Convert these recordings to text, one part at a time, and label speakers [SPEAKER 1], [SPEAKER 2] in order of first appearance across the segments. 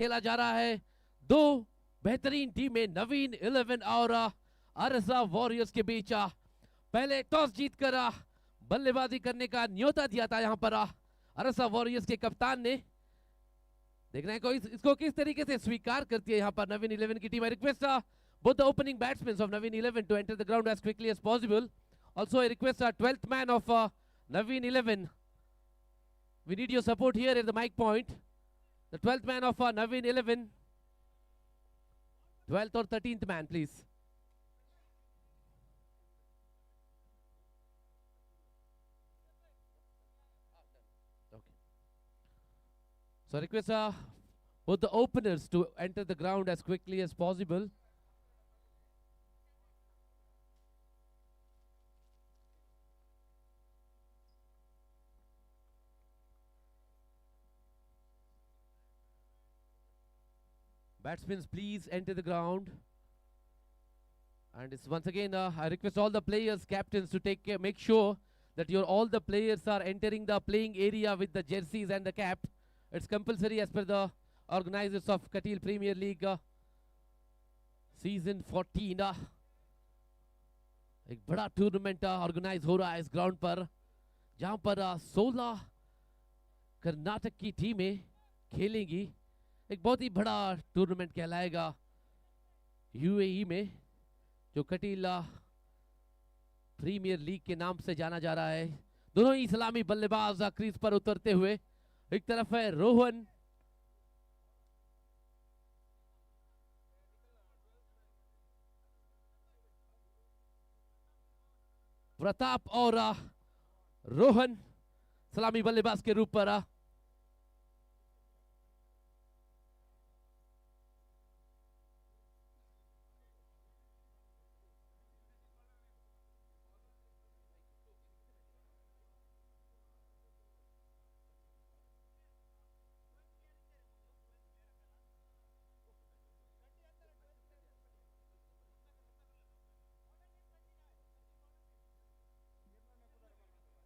[SPEAKER 1] खेला जा रहा है। दो बेहतरीन टीमें नवीन 11 और अरसा वॉरियर्स के बीच पहले टॉस जीतकर बल्लेबाजी करने का न्योता दिया था यहाँ पर अरसा वॉरियर्स के कप्तान ने। देख रहे हैं कोई इसको किस तरीके से स्वीकार करती है यहाँ पर नवीन 11 की team. Request both the opening batsmen of Naveen 11 to enter the ground as quickly as possible. Also, I request our 12th man of Naveen 11. We need your support here at the mic point. The 12th man of Naveen 11. 12th or 13th man, please. Okay. So, I request both the openers to enter the ground as quickly as possible. Batsmen, please enter the ground. And it's once again, I request all the players, captains, to take care, make sure that all the players are entering the playing area with the jerseys and the cap. It's compulsory as per the organizers of Katil Premier League season 14. एक बड़ा tournament organise हो रहा है इस ground पर, जहां पर 16 कर्नाटक की टीमें खेलेंगी। एक बहुत ही बड़ा टूर्नामेंट कहलाएगा यूएई में, जो कटील प्रीमियर लीग के नाम से जाना जा रहा है। दोनों ही सलामी बल्लेबाज क्रीज पर उतरते हुए, एक तरफ है रोहन, प्रताप और रोहन सलामी बल्लेबाज के रूप पर।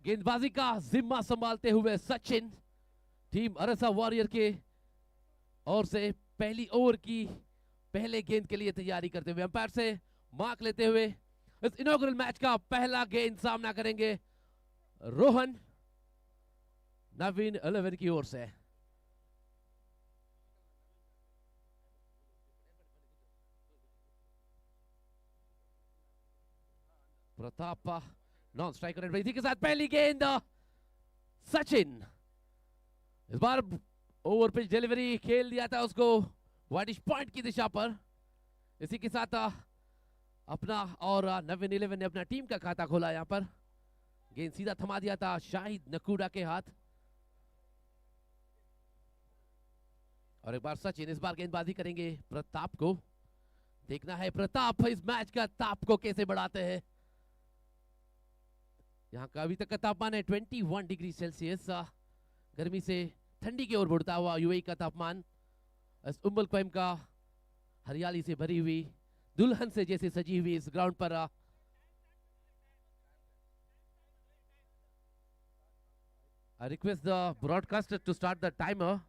[SPEAKER 1] गेंदबाजी का जिम्मा संभालते हुए सचिन, टीम अरसा वॉरियर के ओर से पहली ओवर की पहले गेंद के लिए तैयारी करते हुए, अंपायर से मार्क लेते हुए इस इनॉग्रल मैच का पहला गेंद सामना करेंगे रोहन नवीन 11 की ओर से। प्रताप नॉन स्ट्राइकर, इसी के साथ पहली गेंद सचिन। इस बार ओवर पिच डिलीवरी खेल दिया था उसको वाइडिश पॉइंट की दिशा पर। इसी के साथ अपना और नवीन 11 ने अपना टीम का खाता खोला। यहां पर गेंद सीधा थमा दिया था शाहिद नकूडा के हाथ। और एक बार सचिन, इस बार गेंदबाजी करेंगे प्रताप को। देखना है प्रताप इस मैच का ताप को कैसे बढ़ाते हैं। यहाँ का अभी तक का तापमान है 21 डिग्री सेल्सियस। गर्मी से ठंडी की ओर बढ़ता हुआ यूएई का तापमान इस उम्बुल क्वैम का हरियाली से भरी हुई दुल्हन से जैसे सजी हुई इस ग्राउंड पर I request the broadcaster to start the timer.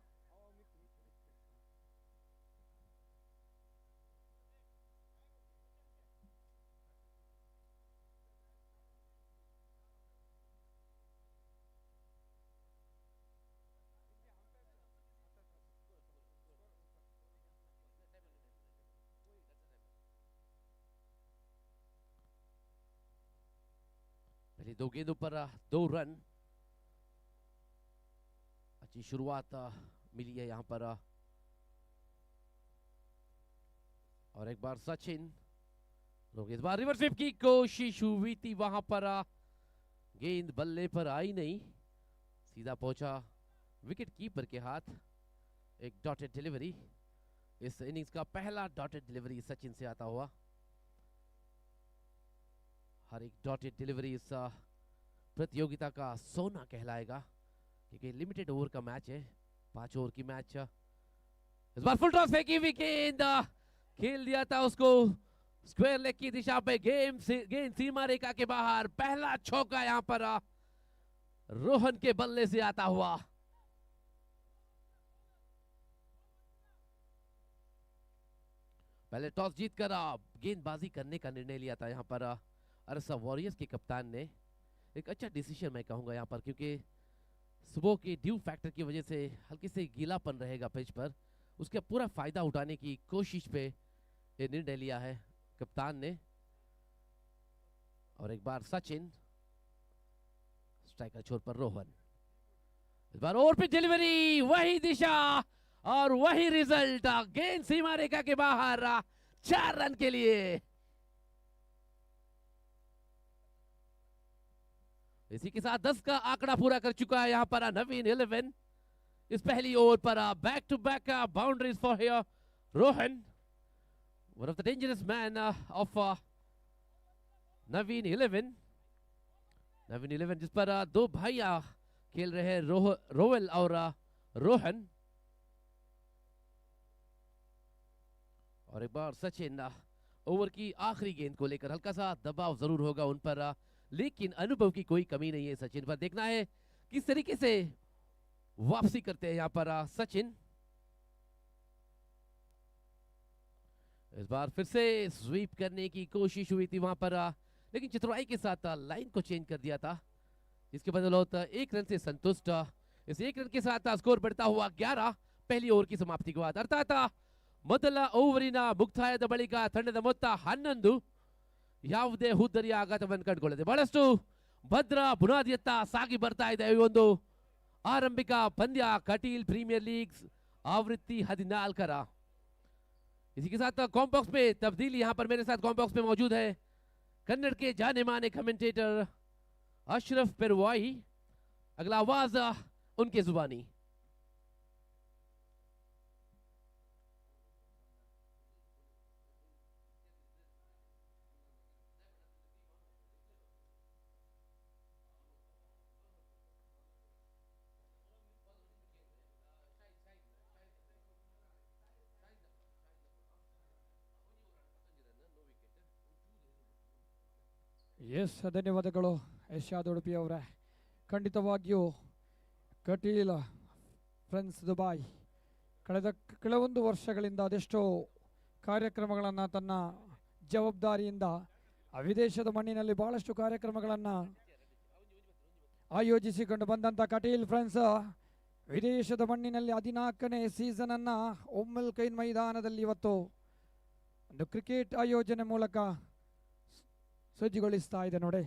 [SPEAKER 1] पहले दो गेंदों पर 2 रन। अच्छी शुरुआत मिली है यहां पर। और एक बार सचिन, लोग इस बार रिवर्स स्वीप की कोशिश हुई थी, वहां पर गेंद बल्ले पर आई नहीं, सीधा पहुंचा विकेट कीपर के हाथ। एक डॉटेड डिलीवरी, इस इनिंग्स का पहला डॉटेड डिलीवरी सचिन से आता हुआ। हर एक डॉटेड डिलीवरी इस प्रतियोगिता का सोना कहलाएगा, क्योंकि लिमिटेड ओवर का मैच है, 5 ओवर की मैच। इस बार फुल टॉस फेंकी हुई गेंद खेल दिया था उसको स्क्वायर लेग की दिशा पे। गेंद सीमा रेखा के बाहर। पहला चौका यहां पर रोहन के बल्ले से आता हुआ। पहले टॉस जीतकर गेंदबाजी करने का निर्णय लिया था यहाँ पर अरसा वॉरियर्स के कप्तान ने। एक अच्छा डिसीजन मैं कहूँगा यहाँ पर, क्योंकि सुबह के ड्यू फैक्टर की वजह से हल्के से गीलापन रहेगा पिच पर, उसका पूरा फायदा उठाने की कोशिश पे ये निर्णय लिया है कप्तान ने। और एक बार सचिन, स्ट्राइकर छोर पर रोहन, इस बार ओवर पिच डिलीवरी, वही दिशा और वही रिजल्ट, गेंद सीमा रेखा के बाहर, 4 रन के लिए। इसी के साथ 10 का आंकड़ा पूरा कर चुका है यहां पर नवीन 11 इस पहली ओवर पर। Back to back boundaries for here Rohan, one of the dangerous man of Naveen 11। Naveen 11 जिस पर 2 भाई खेल रहे हैं, रोवेल और रोहन। और एक बार सचिन, ओवर की आखिरी गेंद को लेकर हल्का सा दबाव जरूर होगा उन पर, लेकिन अनुभव की कोई कमी नहीं है सचिन पर। देखना है किस तरीके से वापसी करते हैं यहाँ पर सचिन। इस बार फिर से स्वीप करने की कोशिश हुई थी वहां पर, लेकिन चतुराई के साथ लाइन को चेंज कर दिया था, जिसके बदौलत 1 रन से संतुष्ट। इस 1 रन के साथ स्कोर बढ़ता हुआ 11 पहली ओवर की समाप्ति के बाद। अर्थात ಮೊದಲ ಓವರಿನ ಮುಕ್ತಾಯದ ಬಳಿಕ ತಂಡದ ಮೊತ್ತ 11, ಯಾವುದೇ ಹುದ್ದರಿಯ ಆಘಾತವನ್ನು ಕಂಡುಕೊಳ್ಳದೆ ಬಹಳಷ್ಟು ಭದ್ರ ಬುನಾದಿಯತ್ತ ಸಾಗಿ ಬರ್ತಾ ಇದೆ ಈ ಒಂದು ಆರಂಭಿಕ ಪಂದ್ಯ ಕಟೀಲ್ ಪ್ರೀಮಿಯರ್ ಲೀಗ್ आवृत्ति 14। इसी के साथ कॉम्बॉक्स में तब्दीली, यहां पर मेरे साथ कॉम्बॉक्स में मौजूद है कन्नड़ के जाने माने कमेंटेटर अशरफ पेरवाई। अगला आवाज उनके जुबानी।
[SPEAKER 2] ಎಸ್, ಧನ್ಯವಾದಗಳು ಯಶಾದ್ ಉಡುಪಿ ಅವರೇ. ಖಂಡಿತವಾಗಿಯೂ ಕಟೀಲ್ ಫ್ರೆಂಡ್ಸ್ ದುಬೈ ಕಳೆದ ಕೆಲವೊಂದು ವರ್ಷಗಳಿಂದ ಅದೆಷ್ಟೋ ಕಾರ್ಯಕ್ರಮಗಳನ್ನು ತನ್ನ ಜವಾಬ್ದಾರಿಯಿಂದ ವಿದೇಶದ ಮಣ್ಣಿನಲ್ಲಿ ಬಹಳಷ್ಟು ಕಾರ್ಯಕ್ರಮಗಳನ್ನು ಆಯೋಜಿಸಿಕೊಂಡು ಬಂದಂಥ ಕಟೀಲ್ ಫ್ರೆಂಡ್ಸ್ ವಿದೇಶದ ಮಣ್ಣಿನಲ್ಲಿ 14ನೇ ಸೀಸನನ್ನು ಒಮ್ಮಲ್ ಕೈನ್ ಮೈದಾನದಲ್ಲಿ ಇವತ್ತು ಒಂದು ಕ್ರಿಕೆಟ್ ಆಯೋಜನೆ ಮೂಲಕ ಸಜ್ಜುಗೊಳಿಸ್ತಾ ಇದೆ ನೋಡಿ.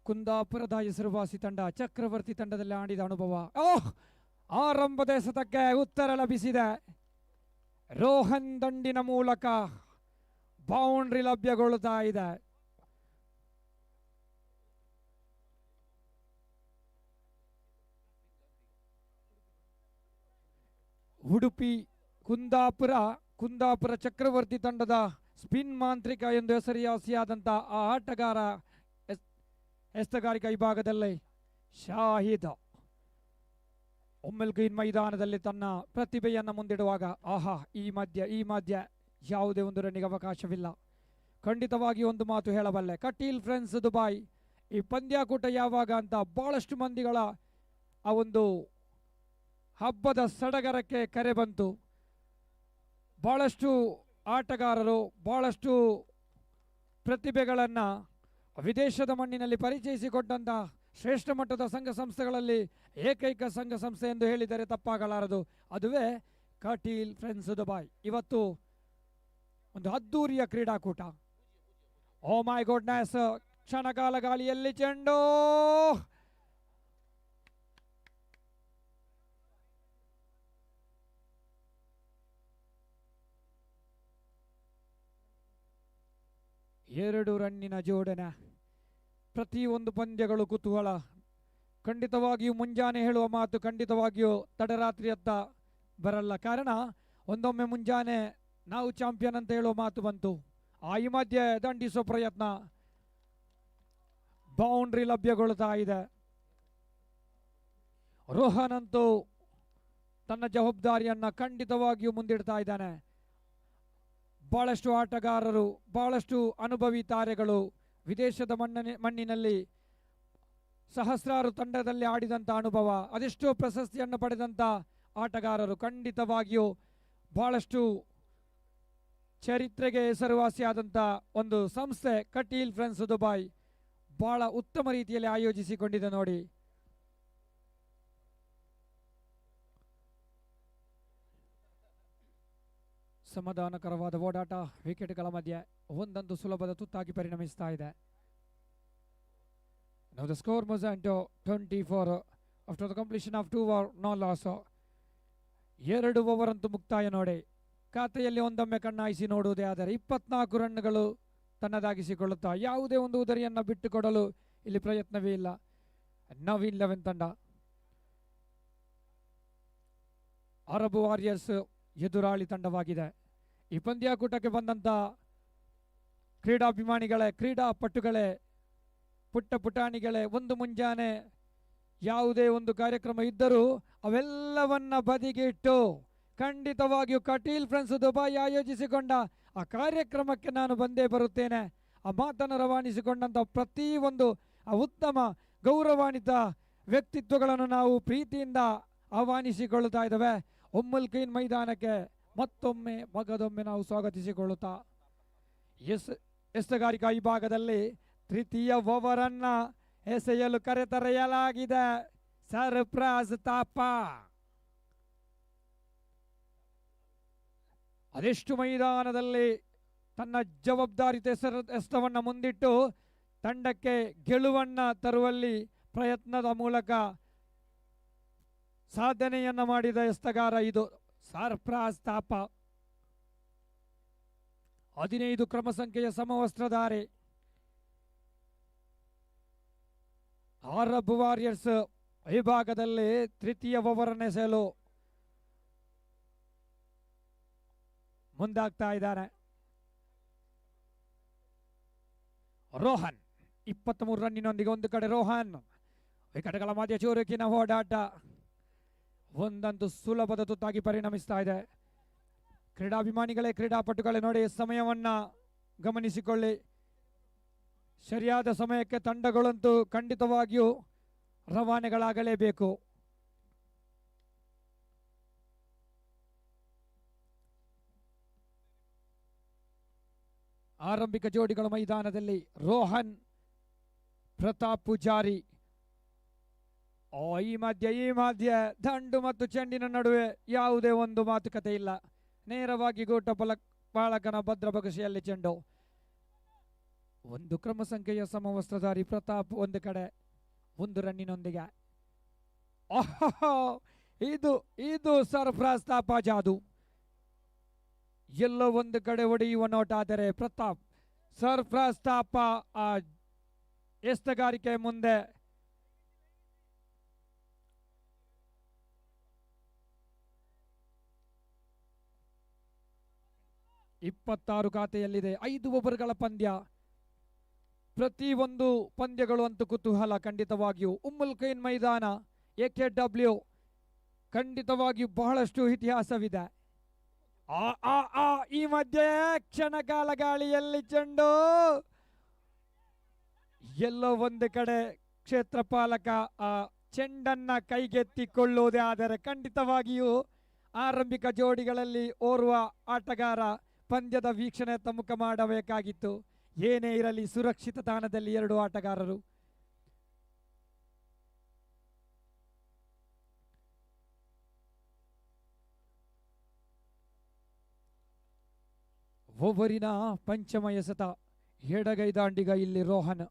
[SPEAKER 2] ಕುಂದಾಪುರದ ಹೆಸರುವಾಸಿ ತಂಡ ಚಕ್ರವರ್ತಿ ತಂಡದಲ್ಲಿ ಆಡಿದ ಅನುಭವ. ಆರಂಭದ ಎಸೆತಕ್ಕೆ ಉತ್ತರ ಲಭಿಸಿದೆ. ರೋಹನ್ ದಂಡಿನ ಮೂಲಕ ಬೌಂಡ್ರಿ ಲಭ್ಯಗೊಳ್ಳುತ್ತಾ ಇದೆ. ಉಡುಪಿ ಕುಂದಾಪುರ ಚಕ್ರವರ್ತಿ ತಂಡದ ಸ್ಪಿನ್ ಮಾಂತ್ರಿಕ ಎಂದು ಹೆಸರಿಯಾಸಿಯಾದಂಥ ಆ ಆಟಗಾರ ಎಸ್ತಗಾರಿಕಾ ವಿಭಾಗದಲ್ಲಿ ಶಾಹಿದ್ ಒಮ್ಮೆಲ್ಕೈನ್ ಮೈದಾನದಲ್ಲಿ ತನ್ನ ಪ್ರತಿಭೆಯನ್ನು ಮುಂದಿಡುವಾಗ ಈ ಮಧ್ಯ ಯಾವುದೇ ಒಂದು ರನ್ನಿಗೆ ಅವಕಾಶವಿಲ್ಲ. ಖಂಡಿತವಾಗಿ ಒಂದು ಮಾತು ಹೇಳಬಲ್ಲೆ, ಕಟೀಲ್ ಫ್ರೆಂಡ್ಸ್ ದುಬೈ ಈ ಪಂದ್ಯಾಕೂಟ ಯಾವಾಗ ಅಂತ ಬಹಳಷ್ಟು ಮಂದಿಗಳ ಆ ಒಂದು ಹಬ್ಬದ ಸಡಗರಕ್ಕೆ ಕರೆ ಬಂತು. ಬಹಳಷ್ಟು ಆಟಗಾರರು ಬಹಳಷ್ಟು ಪ್ರತಿಭೆಗಳನ್ನು ವಿದೇಶದ ಮಣ್ಣಿನಲ್ಲಿ ಪರಿಚಯಿಸಿಕೊಟ್ಟಂಥ ಶ್ರೇಷ್ಠ ಮಟ್ಟದ ಸಂಘ ಸಂಸ್ಥೆಗಳಲ್ಲಿ ಏಕೈಕ ಸಂಘ ಸಂಸ್ಥೆ ಎಂದು ಹೇಳಿದರೆ ತಪ್ಪಾಗಲಾರದು, ಅದುವೇ ಕಟೀಲ್ ಫ್ರೆಂಡ್ಸ್ ದುಬೈ. ಇವತ್ತು ಒಂದು ಅದ್ದೂರಿಯ ಕ್ರೀಡಾಕೂಟ. ಓ ಮೈ ಗುಡ್ನೆಸ್, ಕ್ಷಣಕಾಲ ಗಾಳಿಯಲ್ಲಿ ಚೆಂಡು ಎರಡು ರನ್ನಿನ ಜೋಡಣೆ. ಪ್ರತಿಯೊಂದು ಪಂದ್ಯಗಳು ಕುತೂಹಲ. ಖಂಡಿತವಾಗಿಯೂ ಮುಂಜಾನೆ ಹೇಳುವ ಮಾತು ಖಂಡಿತವಾಗಿಯೂ ತಡರಾತ್ರಿಯತ್ತ ಬರಲ್ಲ. ಕಾರಣ ಒಂದೊಮ್ಮೆ ಮುಂಜಾನೆ ನಾವು ಚಾಂಪಿಯನ್ ಅಂತ ಹೇಳುವ ಮಾತು ಬಂತು, ಈ ಮಧ್ಯೆ ದಂಡಿಸುವ ಪ್ರಯತ್ನ, ಬೌಂಡ್ರಿ ಲಭ್ಯಗೊಳ್ಳುತ್ತಾ ಇದೆ. ರೋಹನ್ ಅಂತೂ ತನ್ನ ಜವಾಬ್ದಾರಿಯನ್ನು ಖಂಡಿತವಾಗಿಯೂ ಮುಂದಿಡ್ತಾ ಇದ್ದಾನೆ. ಬಹಳಷ್ಟು ಆಟಗಾರರು, ಬಹಳಷ್ಟು ಅನುಭವಿ ತಾರೆಗಳು ವಿದೇಶದ ಮಣ್ಣಿನಲ್ಲಿ ಸಹಸ್ರಾರು ತಂಡದಲ್ಲಿ ಆಡಿದಂಥ ಅನುಭವ, ಅದೆಷ್ಟೋ ಪ್ರಶಸ್ತಿಯನ್ನು ಪಡೆದಂಥ ಆಟಗಾರರು. ಖಂಡಿತವಾಗಿಯೂ ಬಹಳಷ್ಟು ಚರಿತ್ರೆಗೆ ಹೆಸರುವಾಸಿಯಾದಂಥ ಒಂದು ಸಂಸ್ಥೆ ಕಟೀಲ್ ಫ್ರೆಂಡ್ಸ್ ದುಬೈ ಬಹಳ ಉತ್ತಮ ರೀತಿಯಲ್ಲಿ ಆಯೋಜಿಸಿಕೊಂಡಿದೆ ನೋಡಿ. ಸಮಾಧಾನಕರವಾದ ಓಡಾಟ, ವಿಕೆಟ್ಗಳ ಮಧ್ಯೆ ಒಂದೊಂದು ಸುಲಭದ ತುತ್ತಾಗಿ ಪರಿಣಮಿಸ್ತಾ ಇದೆ. Now the score moves into 24 after the completion of 2 over no loss. 2 over ಅಂತೂ ಮುಕ್ತಾಯ ನೋಡಿ. ಖಾತೆಯಲ್ಲಿ ಒಂದೊಮ್ಮೆ ಕಣ್ಣಾಯಿಸಿ ನೋಡುವುದೇ ಆದರೆ 24 ರನ್ಗಳು ತನ್ನದಾಗಿಸಿಕೊಳ್ಳುತ್ತಾ ಯಾವುದೇ ಒಂದು ಉದರಿಯನ್ನು ಬಿಟ್ಟುಕೊಡಲು ಇಲ್ಲಿ ಪ್ರಯತ್ನವೇ ಇಲ್ಲ ನವೀನ್ 11 ತಂಡ. ಅರಬ್ ವಾರಿಯರ್ಸ್ ಎದುರಾಳಿ ತಂಡವಾಗಿದೆ. ಈ ಪಂದ್ಯಾಕೂಟಕ್ಕೆ ಬಂದಂಥ ಕ್ರೀಡಾಭಿಮಾನಿಗಳೇ, ಕ್ರೀಡಾಪಟುಗಳೇ, ಪುಟ್ಟ ಪುಟಾಣಿಗಳೇ, ಒಂದು ಮುಂಜಾನೆ ಯಾವುದೇ ಒಂದು ಕಾರ್ಯಕ್ರಮ ಇದ್ದರೂ ಅವೆಲ್ಲವನ್ನ ಬದಿಗೆ ಇಟ್ಟು ಖಂಡಿತವಾಗಿಯೂ ಕಟೀಲ್ ಫ್ರೆಂಡ್ಸ್ ದುಬೈ ಆಯೋಜಿಸಿಕೊಂಡ ಆ ಕಾರ್ಯಕ್ರಮಕ್ಕೆ ನಾನು ಬಂದೇ ಬರುತ್ತೇನೆ. ಆ ಮಾತನ್ನು ರವಾನಿಸಿಕೊಂಡಂಥ ಪ್ರತಿಯೊಂದು ಆ ಉತ್ತಮ ಗೌರವಾನ್ವಿತ ವ್ಯಕ್ತಿತ್ವಗಳನ್ನು ನಾವು ಪ್ರೀತಿಯಿಂದ ಆಹ್ವಾನಿಸಿಕೊಳ್ಳುತ್ತಾ ಇದ್ದೇವೆ. ಉಮ್ಮುಲ್ ಖೈನ್ ಮೈದಾನಕ್ಕೆ ಮತ್ತೊಮ್ಮೆ ಮಗದೊಮ್ಮೆ ನಾವು ಸ್ವಾಗತಿಸಿಕೊಳ್ಳುತ್ತಾ ಎಸೆಗಾರಿಕಾ ವಿಭಾಗದಲ್ಲಿ ತೃತೀಯ ಓವರ್ ಅನ್ನ ಎಸೆಯಲು ಕರೆತರೆಯಲಾಗಿದೆ. ಸರ್ಫ್ರಾಜ್ ತಾಪ ಅದೆಷ್ಟು ಮೈದಾನದಲ್ಲಿ ತನ್ನ ಜವಾಬ್ದಾರಿತ ಎಸೆತವನ್ನು ಮುಂದಿಟ್ಟು ತಂಡಕ್ಕೆ ಗೆಲುವನ್ನ ತರುವಲ್ಲಿ ಪ್ರಯತ್ನದ ಮೂಲಕ ಸಾಧನೆಯನ್ನ ಮಾಡಿದ ಎಸೆತಗಾರ ಇದು ಸರ್ಫ್ರಾಜ್ ತಾಪ. 15 ಕ್ರಮ ಸಂಖ್ಯೆಯ ಸಮವಸ್ತ್ರಧಾರಿ. ಅರಬ್ ವಾರಿಯರ್ಸ್ ವಿಭಾಗದಲ್ಲಿ ತೃತೀಯ ಓವರ್ ಅನ್ನು ಎಸೆಯಲು ಮುಂದಾಗ್ತಾ ಇದ್ದಾರೆ. ರೋಹನ್ 23 ರನ್ನಿನೊಂದಿಗೆ ಒಂದು ಕಡೆ ರೋಹನ್. ವಿಕೆಟ್ಗಳ ಮಧ್ಯೆ ಚುರುಕಿನ ಓಡಾಟ ಒಂದಂತೂ ಸುಲಭದ ತುತ್ತಾಗಿ ಪರಿಣಮಿಸ್ತಾ ಇದೆ. ಕ್ರೀಡಾಭಿಮಾನಿಗಳೇ, ಕ್ರೀಡಾಪಟುಗಳೇ ನೋಡಿ, ಸಮಯವನ್ನ ಗಮನಿಸಿಕೊಳ್ಳಿ. ಸರಿಯಾದ ಸಮಯಕ್ಕೆ ತಂಡಗಳಂತೂ ಖಂಡಿತವಾಗಿಯೂ ರವಾನೆಗಳಾಗಲೇಬೇಕು. ಆರಂಭಿಕ ಜೋಡಿಗಳ ಮೈದಾನದಲ್ಲಿ ರೋಹನ್, ಪ್ರತಾಪ್ ಪೂಜಾರಿ. ಈ ಮಧ್ಯೆ ದಂಡು ಮತ್ತು ಚೆಂಡಿನ ನಡುವೆ ಯಾವುದೇ ಒಂದು ಮಾತುಕತೆ ಇಲ್ಲ. ನೇರವಾಗಿ ಗೋಟ ಬಾಳಕನ ಭದ್ರ ಬಗಸಿಯಲ್ಲಿ ಚೆಂಡು. ಒಂದು ಕ್ರಮ ಸಂಖ್ಯೆಯ ಸಮವಸ್ತ್ರಧಾರಿ ಪ್ರತಾಪ್ ಒಂದು ಕಡೆ 1 ರನ್ನಿನೊಂದಿಗೆ. ಇದು ಸರ್ಫ್ರಾಜ್ ತಾಪ ಜಾದು. ಎಲ್ಲೋ ಒಂದು ಕಡೆ ಹೊಡೆಯುವ ನೋಟ. ಆದರೆ ಪ್ರತಾಪ್ ಸರ್ಫ್ರಾಜ್ ತಾಪ ಆ ಎಸೆಗಾರಿಕೆ ಮುಂದೆ ಇಪ್ಪತ್ತಾರು ಖಾತೆಯಲ್ಲಿದೆ. 5 ಓವರ್ಗಳ ಪಂದ್ಯ. ಪ್ರತಿಯೊಂದು ಪಂದ್ಯಗಳು ಅಂತೂ ಕುತೂಹಲ ಖಂಡಿತವಾಗಿಯೂ. ಉಮ್ಮುಲ್ ಖೈನ್ ಮೈದಾನ AKW ಖಂಡಿತವಾಗಿಯೂ ಬಹಳಷ್ಟು ಇತಿಹಾಸವಿದೆ. ಈ ಮಧ್ಯೆ ಕ್ಷಣಕಾಲ ಗಾಳಿಯಲ್ಲಿ ಚೆಂಡು ಎಲ್ಲೋ ಒಂದು ಕಡೆ ಕ್ಷೇತ್ರಪಾಲಕ ಆ ಚೆಂಡನ್ನ ಕೈಗೆತ್ತಿಕೊಳ್ಳುವುದೇ ಆದರೆ ಖಂಡಿತವಾಗಿಯೂ ಆರಂಭಿಕ ಜೋಡಿಗಳಲ್ಲಿ ಓರ್ವ ಆಟಗಾರ ಪಂದ್ಯದ ವೀಕ್ಷಣೆಯತ್ತ ಮುಖ ಮಾಡಬೇಕಾಗಿತ್ತು. ಏನೇ ಇರಲಿ ಸುರಕ್ಷಿತ ತಾಣದಲ್ಲಿ 2 ಆಟಗಾರರು. ಓವರಿನ ಪಂಚಮ ಎಸೆತ ಎಡಗೈ ದಾಂಡಿಗ ಇಲ್ಲಿ ರೋಹನ್.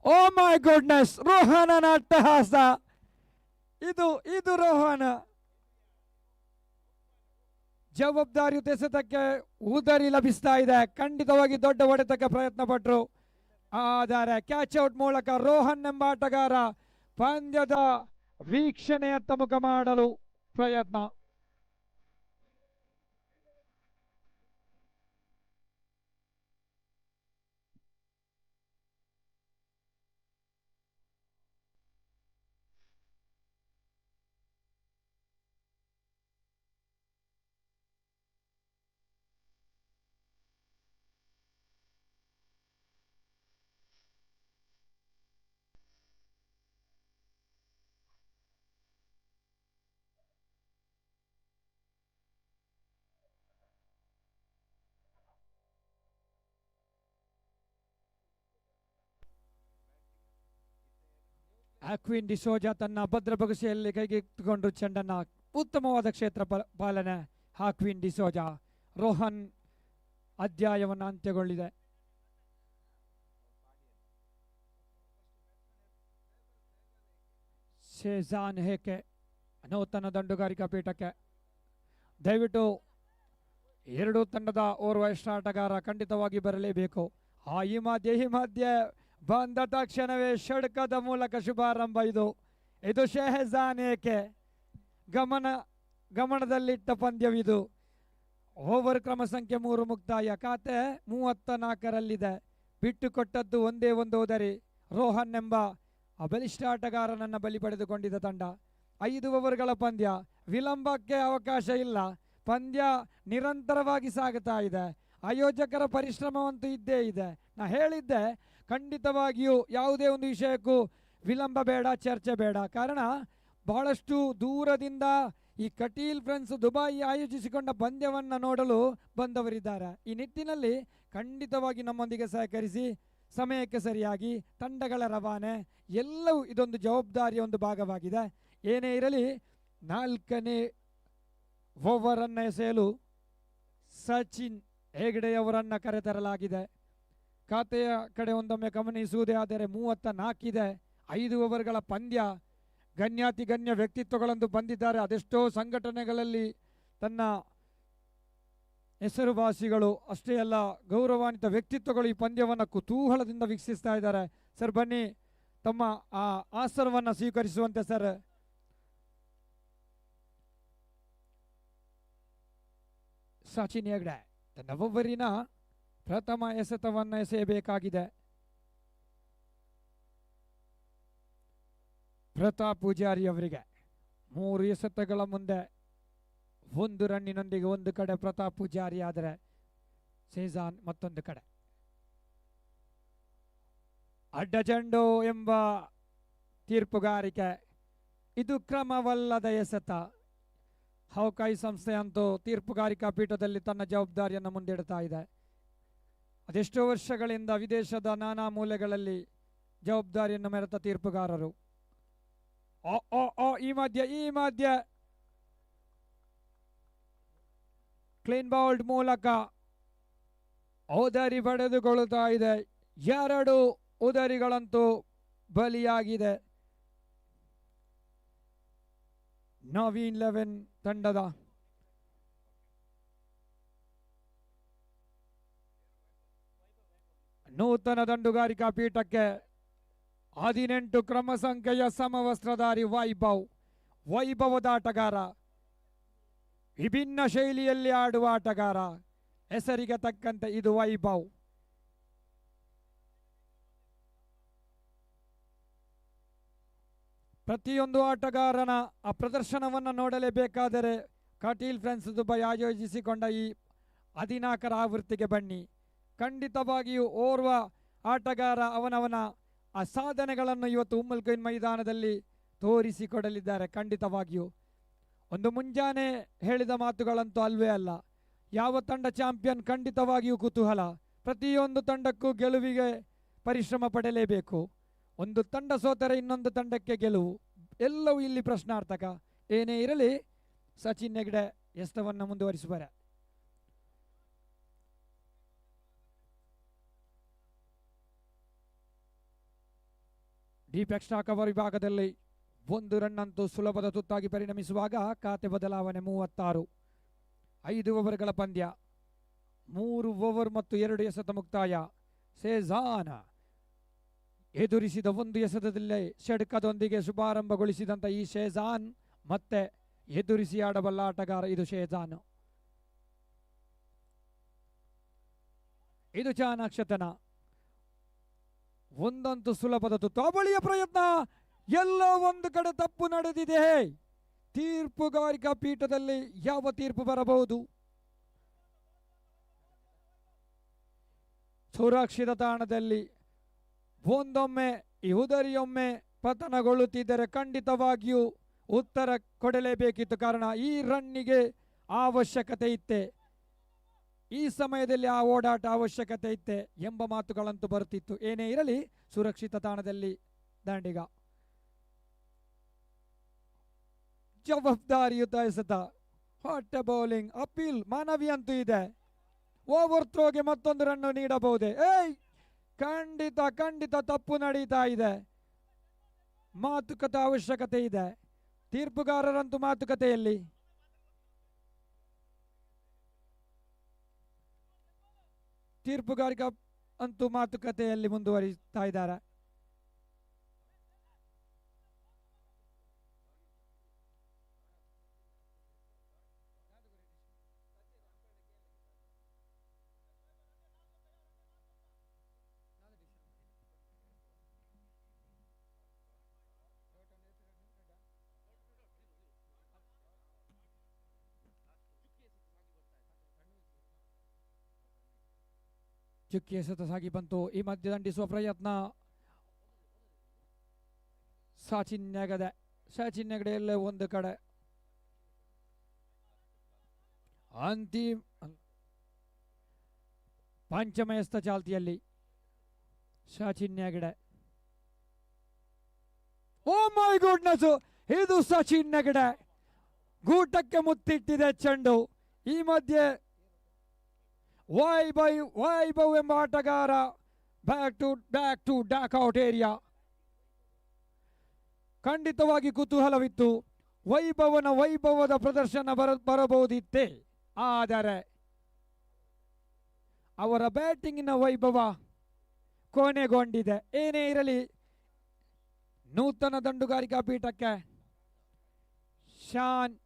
[SPEAKER 2] ಓ ಮೈ ಗುಡ್ನೆಸ್, ರೋಹನನ ಅಟ್ಟಹಾಸ ಇದು ರೋಹನ್. ಜವಾಬ್ದಾರಿಯುತ ಎಸೆತಕ್ಕೆ ಉದರಿ ಲಭಿಸ್ತಾ ಇದೆ. ಖಂಡಿತವಾಗಿ ದೊಡ್ಡ ಹೊಡೆತಕ್ಕೆ ಪ್ರಯತ್ನ ಪಟ್ಟರು, ಆದರೆ ಕ್ಯಾಚ್ ಔಟ್ ಮೂಲಕ ರೋಹನ್ ಎಂಬ ಆಟಗಾರ ಪಂದ್ಯದ ವೀಕ್ಷಣೆಯತ್ತ ಮುಖ ಮಾಡಲು ಪ್ರಯತ್ನ. ಆಕ್ವಿನ್ ಡಿಸೋಜಾ ತನ್ನ ಭದ್ರ ಬಗಸೆಯಲ್ಲಿ ಕೈಗೆತ್ತಿಕೊಂಡು ಚೆಂಡನ್ನ ಉತ್ತಮವಾದ ಕ್ಷೇತ್ರ ಪಾಲನೆ ಆಕ್ವಿನ್ ಡಿಸೋಜಾ. ರೋಹನ್ ಅಧ್ಯಾಯವನ್ನು ಅಂತ್ಯಗೊಳ್ಳಿದೆ. ಶೇಜಾನ್ ಹೇಕೆ ನೂತನ ದಂಡುಗಾರಿಕಾ ಪೀಠಕ್ಕೆ. ದಯವಿಟ್ಟು ಎರಡು ತಂಡದ ಓರ್ವ ಆಟಗಾರ ಖಂಡಿತವಾಗಿ ಬರಲೇಬೇಕು. ಈ ಮಧ್ಯೆ ಬಂದ ತಕ್ಷಣವೇ ಷಡ್ಕದ ಮೂಲಕ ಶುಭಾರಂಭ. ಇದು ಶೆಹಜಾನ್ ಏಕೆ ಗಮನದಲ್ಲಿಟ್ಟ ಪಂದ್ಯವಿದು. ಓವರ್ ಕ್ರಮ ಸಂಖ್ಯೆ 3 ಮುಕ್ತಾಯ. ಖಾತೆ 34ರಲ್ಲಿದೆ. ಬಿಟ್ಟು ಕೊಟ್ಟದ್ದು ಒಂದೇ ಒಂದು ಉದರಿ. ರೋಹನ್ ಎಂಬ ಬಲಿಷ್ಠ ಆಟಗಾರನನ್ನ ಬಲಿ ಪಡೆದುಕೊಂಡಿದ್ದ ತಂಡ. 5 ಓವರ್ಗಳ ಪಂದ್ಯ. ವಿಳಂಬಕ್ಕೆ ಅವಕಾಶ ಇಲ್ಲ. ಪಂದ್ಯ ನಿರಂತರವಾಗಿ ಸಾಗುತ್ತಾ ಇದೆ. ಆಯೋಜಕರ ಪರಿಶ್ರಮವಂತೂ ಇದ್ದೇ ಇದೆ. ನಾ ಹೇಳಿದ್ದೆ ಖಂಡಿತವಾಗಿಯೂ ಯಾವುದೇ ಒಂದು ವಿಷಯಕ್ಕೂ ವಿಳಂಬ ಬೇಡ, ಚರ್ಚೆ ಬೇಡ. ಕಾರಣ ಬಹಳಷ್ಟು ದೂರದಿಂದ ಈ ಕಟೀಲ್ ಫ್ರೆಂಡ್ಸ್ ದುಬೈ ಆಯೋಜಿಸಿಕೊಂಡ ಪಂದ್ಯವನ್ನು ನೋಡಲು ಬಂದವರಿದ್ದಾರೆ. ಈ ನಿಟ್ಟಿನಲ್ಲಿ ಖಂಡಿತವಾಗಿ ನಮ್ಮೊಂದಿಗೆ ಸಹಕರಿಸಿ ಸಮಯಕ್ಕೆ ಸರಿಯಾಗಿ ತಂಡಗಳ ರವಾನೆ ಎಲ್ಲವೂ ಇದೊಂದು ಜವಾಬ್ದಾರಿಯ ಒಂದು ಭಾಗವಾಗಿದೆ. ಏನೇ ಇರಲಿ 4ನೇ ಓವರನ್ನು ಎಸೆಯಲು ಸಚಿನ್ ಹೆಗ್ಡೆಯವರನ್ನು ಕರೆತರಲಾಗಿದೆ. ಖಾತೆಯ ಕಡೆ ಒಂದೊಮ್ಮೆ ಗಮನಿಸುವುದೇ ಆದರೆ 34 ಇದೆ. 5 ಓವರ್ಗಳ ಪಂದ್ಯ. ಗಣ್ಯಾತಿ ಗಣ್ಯ ವ್ಯಕ್ತಿತ್ವಗಳಂದು ಬಂದಿದ್ದಾರೆ. ಅದೆಷ್ಟೋ ಸಂಘಟನೆಗಳಲ್ಲಿ ತನ್ನ ಹೆಸರುವಾಸಿಗಳು ಅಷ್ಟೇ ಅಲ್ಲ ಗೌರವಾನ್ವಿತ ವ್ಯಕ್ತಿತ್ವಗಳು ಈ ಪಂದ್ಯವನ್ನು ಕುತೂಹಲದಿಂದ ವೀಕ್ಷಿಸ್ತಾ ಇದ್ದಾರೆ. ಸರ್ ಬನ್ನಿ, ತಮ್ಮ ಆ ಆಸನವನ್ನು ಸ್ವೀಕರಿಸುವಂತೆ ಸರ್. ಸಚಿನ್ ಹೆಗ್ಡೆ ತನ್ನ ಒಬ್ಬರಿನ ಪ್ರಥಮ ಎಸೆತವನ್ನು ಎಸೆಯಬೇಕಾಗಿದೆ. ಪ್ರತಾಪ್ ಪೂಜಾರಿ ಅವರಿಗೆ 3 ಎಸೆತಗಳ ಮುಂದೆ 1 ರನ್ನಿನೊಂದಿಗೆ ಒಂದು ಕಡೆ ಪ್ರತಾಪ್ ಪೂಜಾರಿ, ಆದರೆ ಶೇಜಾನ್ ಮತ್ತೊಂದು ಕಡೆ. ಅಡ್ಡ ಚೆಂಡು ಎಂಬ ತೀರ್ಪುಗಾರಿಕೆ. ಇದು ಕ್ರಮವಲ್ಲದ ಎಸೆತ. ಹೌಕಾಯಿ ಸಂಸ್ಥೆ ಅಂತೂ ತೀರ್ಪುಗಾರಿಕಾ ಪೀಠದಲ್ಲಿ ತನ್ನ ಜವಾಬ್ದಾರಿಯನ್ನು ಮುಂದಿಡ್ತಾ ಇದೆ. ಅದೆಷ್ಟೋ ವರ್ಷಗಳಿಂದ ವಿದೇಶದ ನಾನಾ ಮೂಲೆಗಳಲ್ಲಿ ಜವಾಬ್ದಾರಿಯನ್ನು ಮೆರೆತ ತೀರ್ಪುಗಾರರು. ಈ ಮಧ್ಯೆ ಕ್ಲೀನ್ ಬೌಲ್ಡ್ ಮೂಲಕ ಉದರಿ ಪಡೆದುಕೊಳ್ಳುತ್ತಾ ಇದೆ. 2 ಉದರಿಗಳಂತೂ ಬಲಿಯಾಗಿದೆ. ನವೀನ್ 11 ತಂಡದ ನೂತನ ದಂಡುಗಾರಿಕಾ ಪೀಠಕ್ಕೆ 18 ಕ್ರಮ ಸಂಖ್ಯೆಯ ಸಮವಸ್ತ್ರಧಾರಿ ವೈಭವದ ಆಟಗಾರ, ವಿಭಿನ್ನ ಶೈಲಿಯಲ್ಲಿ ಆಡುವ ಆಟಗಾರ. ಹೆಸರಿಗೆ ತಕ್ಕಂತೆ ಇದು ವೈಭವ್. ಪ್ರತಿಯೊಂದು ಆಟಗಾರನ ಆ ಪ್ರದರ್ಶನವನ್ನು ನೋಡಲೇಬೇಕಾದರೆ ಕಟೀಲ್ ಫ್ರೆಂಡ್ಸ್ ದುಬೈ ಆಯೋಜಿಸಿಕೊಂಡ ಈ 14ರ ಆವೃತ್ತಿಗೆ ಬನ್ನಿ. ಖಂಡಿತವಾಗಿಯೂ ಓರ್ವ ಆಟಗಾರ ಅವನವನ ಆ ಸಾಧನೆಗಳನ್ನು ಇವತ್ತು ಉಮ್ಮಲ್ ಕೊಯ್ನ್ ಮೈದಾನದಲ್ಲಿ ತೋರಿಸಿಕೊಡಲಿದ್ದಾರೆ. ಖಂಡಿತವಾಗಿಯೂ ಒಂದು ಮುಂಜಾನೆ ಹೇಳಿದ ಮಾತುಗಳಂತೂ ಅಲ್ವೇ ಅಲ್ಲ. ಯಾವ ತಂಡ ಚಾಂಪಿಯನ್ ಖಂಡಿತವಾಗಿಯೂ ಕುತೂಹಲ. ಪ್ರತಿಯೊಂದು ತಂಡಕ್ಕೂ ಗೆಲುವಿಗೆ ಪರಿಶ್ರಮ ಪಡಲೇಬೇಕು. ಒಂದು ತಂಡ ಸೋತರೆ ಇನ್ನೊಂದು ತಂಡಕ್ಕೆ ಗೆಲುವು, ಎಲ್ಲವೂ ಇಲ್ಲಿ ಪ್ರಶ್ನಾರ್ಥಕ. ಏನೇ ಇರಲಿ ಸಚಿನ್ ಹೆಗ್ಡೆ ಎಸ್ತವನ್ನು ಮುಂದುವರಿಸುವರೆ. ಡೀಪ್ ಎಕ್ಸ್ಟ್ರಾ ಕವರ್ ವಿಭಾಗದಲ್ಲಿ 1 ರನ್ ಅಂತೂ ಸುಲಭದ ತುತ್ತಾಗಿ ಪರಿಣಮಿಸುವಾಗ ಖಾತೆ ಬದಲಾವಣೆ 36. 5 ಓವರ್ಗಳ ಪಂದ್ಯ. 3 ಓವರ್ ಮತ್ತು 2 ಎಸೆತ ಮುಕ್ತಾಯ. ಶೇಜಾನ್ ಎದುರಿಸಿದ 1 ಎಸೆತದಲ್ಲೇ ಷಡ್ಕದೊಂದಿಗೆ ಶುಭಾರಂಭಗೊಳಿಸಿದಂಥ ಈ ಶೇಜಾನ್ ಮತ್ತೆ ಎದುರಿಸಿ ಆಡಬಲ್ಲ ಆಟಗಾರ. ಇದು ಶೇಜಾನ್. ಇದು ಚಾಣಾಕ್ಷತನ. ಒಂದಂತೂ ಸುಲಭದ ತುತ್ತು. ಬಳಿಯ ಪ್ರಯತ್ನ, ಎಲ್ಲೋ ಒಂದು ಕಡೆ ತಪ್ಪು ನಡೆದಿದೆ. ತೀರ್ಪುಗಾರಿಕಾ ಪೀಠದಲ್ಲಿ ಯಾವ ತೀರ್ಪು ಬರಬಹುದು? ಸುರಕ್ಷಿತ ತಾಣದಲ್ಲಿ ಒಂದೊಮ್ಮೆ ಈ ಉದರಿಯೊಮ್ಮೆ ಪತನಗೊಳ್ಳುತ್ತಿದ್ದರೆ ಖಂಡಿತವಾಗಿಯೂ ಉತ್ತರ ಕೊಡಲೇಬೇಕಿತ್ತು. ಕಾರಣ ಈ ರನ್ನಿಗೆ ಅವಶ್ಯಕತೆ ಇತ್ತೆ, ಈ ಸಮಯದಲ್ಲಿ ಆ ಓಡಾಟ ಅವಶ್ಯಕತೆ ಇತ್ತೆ ಎಂಬ ಮಾತುಗಳಂತೂ ಬರುತ್ತಿತ್ತು. ಏನೇ ಇರಲಿ ಸುರಕ್ಷಿತ ತಾಣದಲ್ಲಿ ದಾಂಡಿಗ ಜವಾಬ್ದಾರಿಯುತ ಎಸೆತ. ಹೊಟ್ಟೆ ಬೌಲಿಂಗ್ ಅಪೀಲ್ ಮಾನವಿ ಅಂತೂ ಇದೆ. ಓವರ್ ಥ್ರೋಗೆ ಮತ್ತೊಂದು ರನ್ನು ನೀಡಬಹುದೇ? ಖಂಡಿತ ಖಂಡಿತ ತಪ್ಪು ನಡೀತಾ ಇದೆ. ಮಾತುಕತೆ ಅವಶ್ಯಕತೆ ಇದೆ. ತೀರ್ಪುಗಾರರಂತೂ ಮಾತುಕತೆಯಲ್ಲಿ. ತೀರ್ಪುಗಾರಿಕ ಅಂತೂ ಮಾತುಕತೆಯಲ್ಲಿ ಮುಂದುವರಿಸ್ತಾ ಇದ್ದಾರೆ. ಚುಕ್ಕಿ ಎಸೆತ ಸಾಗಿ ಬಂತು. ಈ ಮಧ್ಯೆ ದಂಡಿಸುವ ಪ್ರಯತ್ನ ಸಚಿನ್ ಹೆಗಡೆ. ಸಚಿನ್ ಹೆಗಡೆಯಲ್ಲೇ ಒಂದು ಕಡೆ ಅಂತಿಮ ಪಂಚಮ ಎಸ್ತ ಚಾಲ್ತಿಯಲ್ಲಿ ಸಚಿನ್ ಹೆಗಡೆ. ಓ ಮೈ ಗುಡ್ನೆಸ್, ಇದು ಸಚಿನ್ ಹೆಗಡೆ. ಗೂಟಕ್ಕೆ ಮುತ್ತಿಟ್ಟಿದೆ ಚೆಂಡು. ಈ ಮಧ್ಯೆ ವೈಭವ್ ಎಂಬ ಆಟಗಾರ back to dugout area. ಖಂಡಿತವಾಗಿ ಕುತೂಹಲವಿತ್ತು. ವೈಭವದ ಪ್ರದರ್ಶನ ಬರಬಹುದಿತ್ತೇ, ಆದರೆ ಅವರ ಬ್ಯಾಟಿಂಗಿನ ವೈಭವ ಕೊನೆಗೊಂಡಿದೆ. ಏನೇ ಇರಲಿ, ನೂತನ ದಂಡುಗಾರಿಕಾ ಪೀಠಕ್ಕೆ ಶಹಾನ್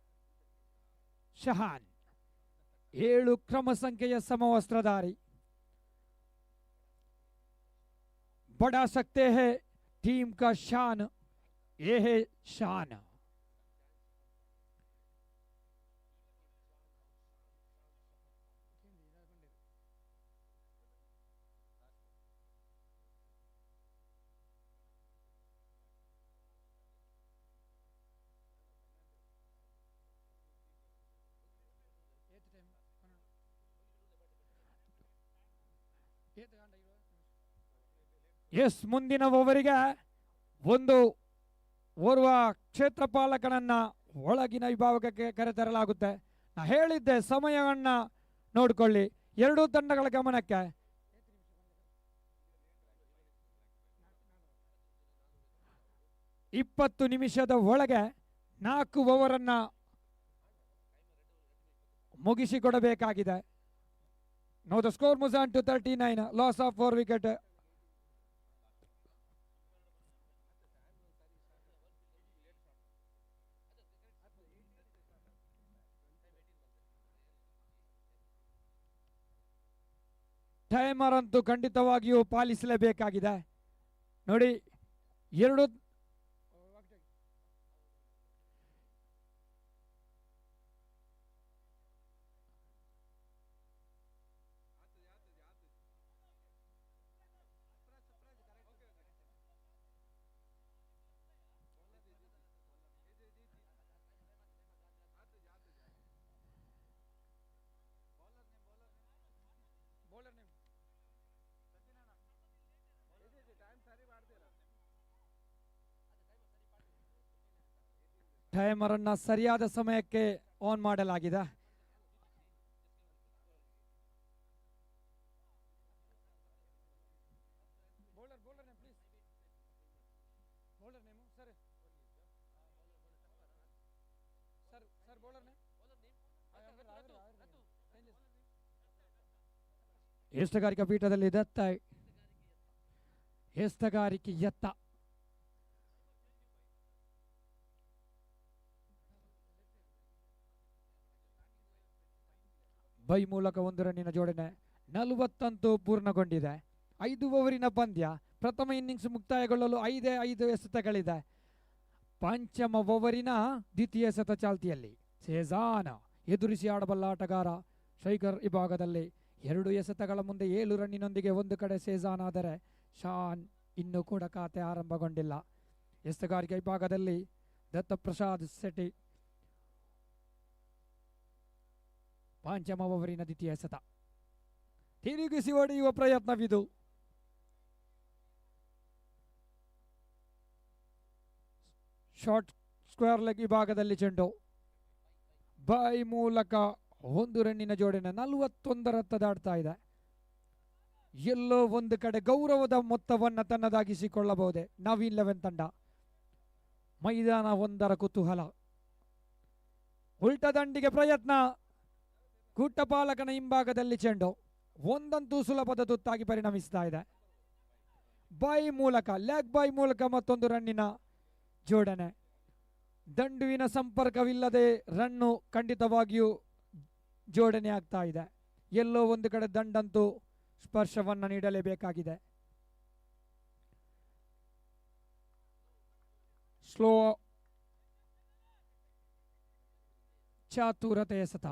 [SPEAKER 2] 7 ಕ್ರಮ ಸಂಖ್ಯೆಯ ಸಮವಸ್ತ್ರಧಾರಿ. बड़ा सकते हैं टीम का शान, ये है शान. ಎಸ್, ಮುಂದಿನ ಓವರಿಗೆ ಓರ್ವ ಕ್ಷೇತ್ರಪಾಲಕನನ್ನ ಒಳಗಿನ ವಿಭಾಗಕ್ಕೆ ಕರೆತರಲಾಗುತ್ತೆ. ನಾ ಹೇಳಿದ್ದೆ ಸಮಯವನ್ನ ನೋಡಿಕೊಳ್ಳಿ. ಎರಡೂ ತಂಡಗಳ ಗಮನಕ್ಕೆ. ಇಪ್ಪತ್ತು ನಿಮಿಷದ ಒಳಗೆ 4 ಓವರನ್ನ ಮುಗಿಸಿಕೊಡಬೇಕಾಗಿದೆ. Now the score moves on to 39. Loss of 4 wickets. Timer ಅಂತೂ ಖಂಡಿತವಾಗಿಯೂ ಪಾಲಿಸಲೇಬೇಕಾಗಿದೆ. ನೋಡಿ, ಎರಡು ಟೈಮರ್ ಅನ್ನ ಸರಿಯಾದ ಸಮಯಕ್ಕೆ ಆನ್ ಮಾಡಲಾಗಿದೆ. ಎಸ್ತಗಾರಿಕಾ ಪೀಠದಲ್ಲಿ ದತ್ತ ಎಸ್ತಗಾರಿಕೆ ಎತ್ತ ಬೈ ಮೂಲಕ 1 ರನ್ನಿನ ಜೋಡಣೆ. 40 ಪೂರ್ಣಗೊಂಡಿದೆ. 5 ಓವರಿನ ಪಂದ್ಯ. ಪ್ರಥಮ ಇನ್ನಿಂಗ್ಸ್ ಮುಕ್ತಾಯಗೊಳ್ಳಲು 5 ಎಸೆತಗಳಿದೆ. ಪಂಚಮ ಓವರಿನ ದ್ವಿತೀಯ ಎಸೆತ ಚಾಲ್ತಿಯಲ್ಲಿ ಸೇಜಾನ್ ಎದುರಿಸಿ ಆಡಬಲ್ಲ ಆಟಗಾರ ಶೇಖರ್. ವಿಭಾಗದಲ್ಲಿ 2 ಎಸೆತಗಳ ಮುಂದೆ 7 ರನ್ನಿನೊಂದಿಗೆ ಒಂದು ಕಡೆ ಸೇಜಾನ್ ಆದರೆ ಶಾನ್ ಇನ್ನೂ ಕೂಡ ಖಾತೆ ಆರಂಭಗೊಂಡಿಲ್ಲ. ಎಸ್ತಗಾರಿಕೆ ವಿಭಾಗದಲ್ಲಿ ದತ್ತಪ್ರಸಾದ್ ಶೆಟ್ಟಿ ಪಂಚಮ ಓವರಿನ ದ್ವಿತೀಯ ಎಸೆತ. ತಿರುಗಿಸಿ ಹೊಡೆಯುವ ಪ್ರಯತ್ನವಿದು. ಶಾರ್ಟ್ ಸ್ಕ್ವೇರ್ ಲೆಗ್ ವಿಭಾಗದಲ್ಲಿ ಚೆಂಡು ಬೈ ಮೂಲಕ 1 ರನ್ನಿನ ಜೋಡಣೆ 41 ರತ್ತ ದಾಟ್ತಾ ಇದೆ. ಎಲ್ಲೋ ಒಂದು ಕಡೆ ಗೌರವದ ಮೊತ್ತವನ್ನು ತನ್ನದಾಗಿಸಿಕೊಳ್ಳಬಹುದೇ ನವೀನ್ 11 ತಂಡ. ಮೈದಾನ ಒಂದರ ಕುತೂಹಲ. ಉಲ್ಟ ದಂಡಿಗೆ ಪ್ರಯತ್ನ. ಗುಟ್ಟಪಾಲಕನ ಹಿಂಭಾಗದಲ್ಲಿ ಚೆಂಡು ಒಂದಂತೂ ಸುಲಭದ ತುತ್ತಾಗಿ ಪರಿಣಮಿಸ್ತಾ ಇದೆ. ಬೈ ಮೂಲಕ ಲೆಗ್ ಬೈ ಮೂಲಕ ಮತ್ತೊಂದು ರನ್ನಿನ ಜೋಡಣೆ. ದಂಡುವಿನ ಸಂಪರ್ಕವಿಲ್ಲದೆ ರನ್ನು ಖಂಡಿತವಾಗಿಯೂ ಜೋಡಣೆ ಆಗ್ತಾ ಇದೆ. ಎಲ್ಲೋ ಒಂದು ಕಡೆ ದಂಡಂತೂ ಸ್ಪರ್ಶವನ್ನು ನೀಡಲೇಬೇಕಾಗಿದೆ. ಸ್ಲೋ ಚಾತುರತೆಯ ಸತ.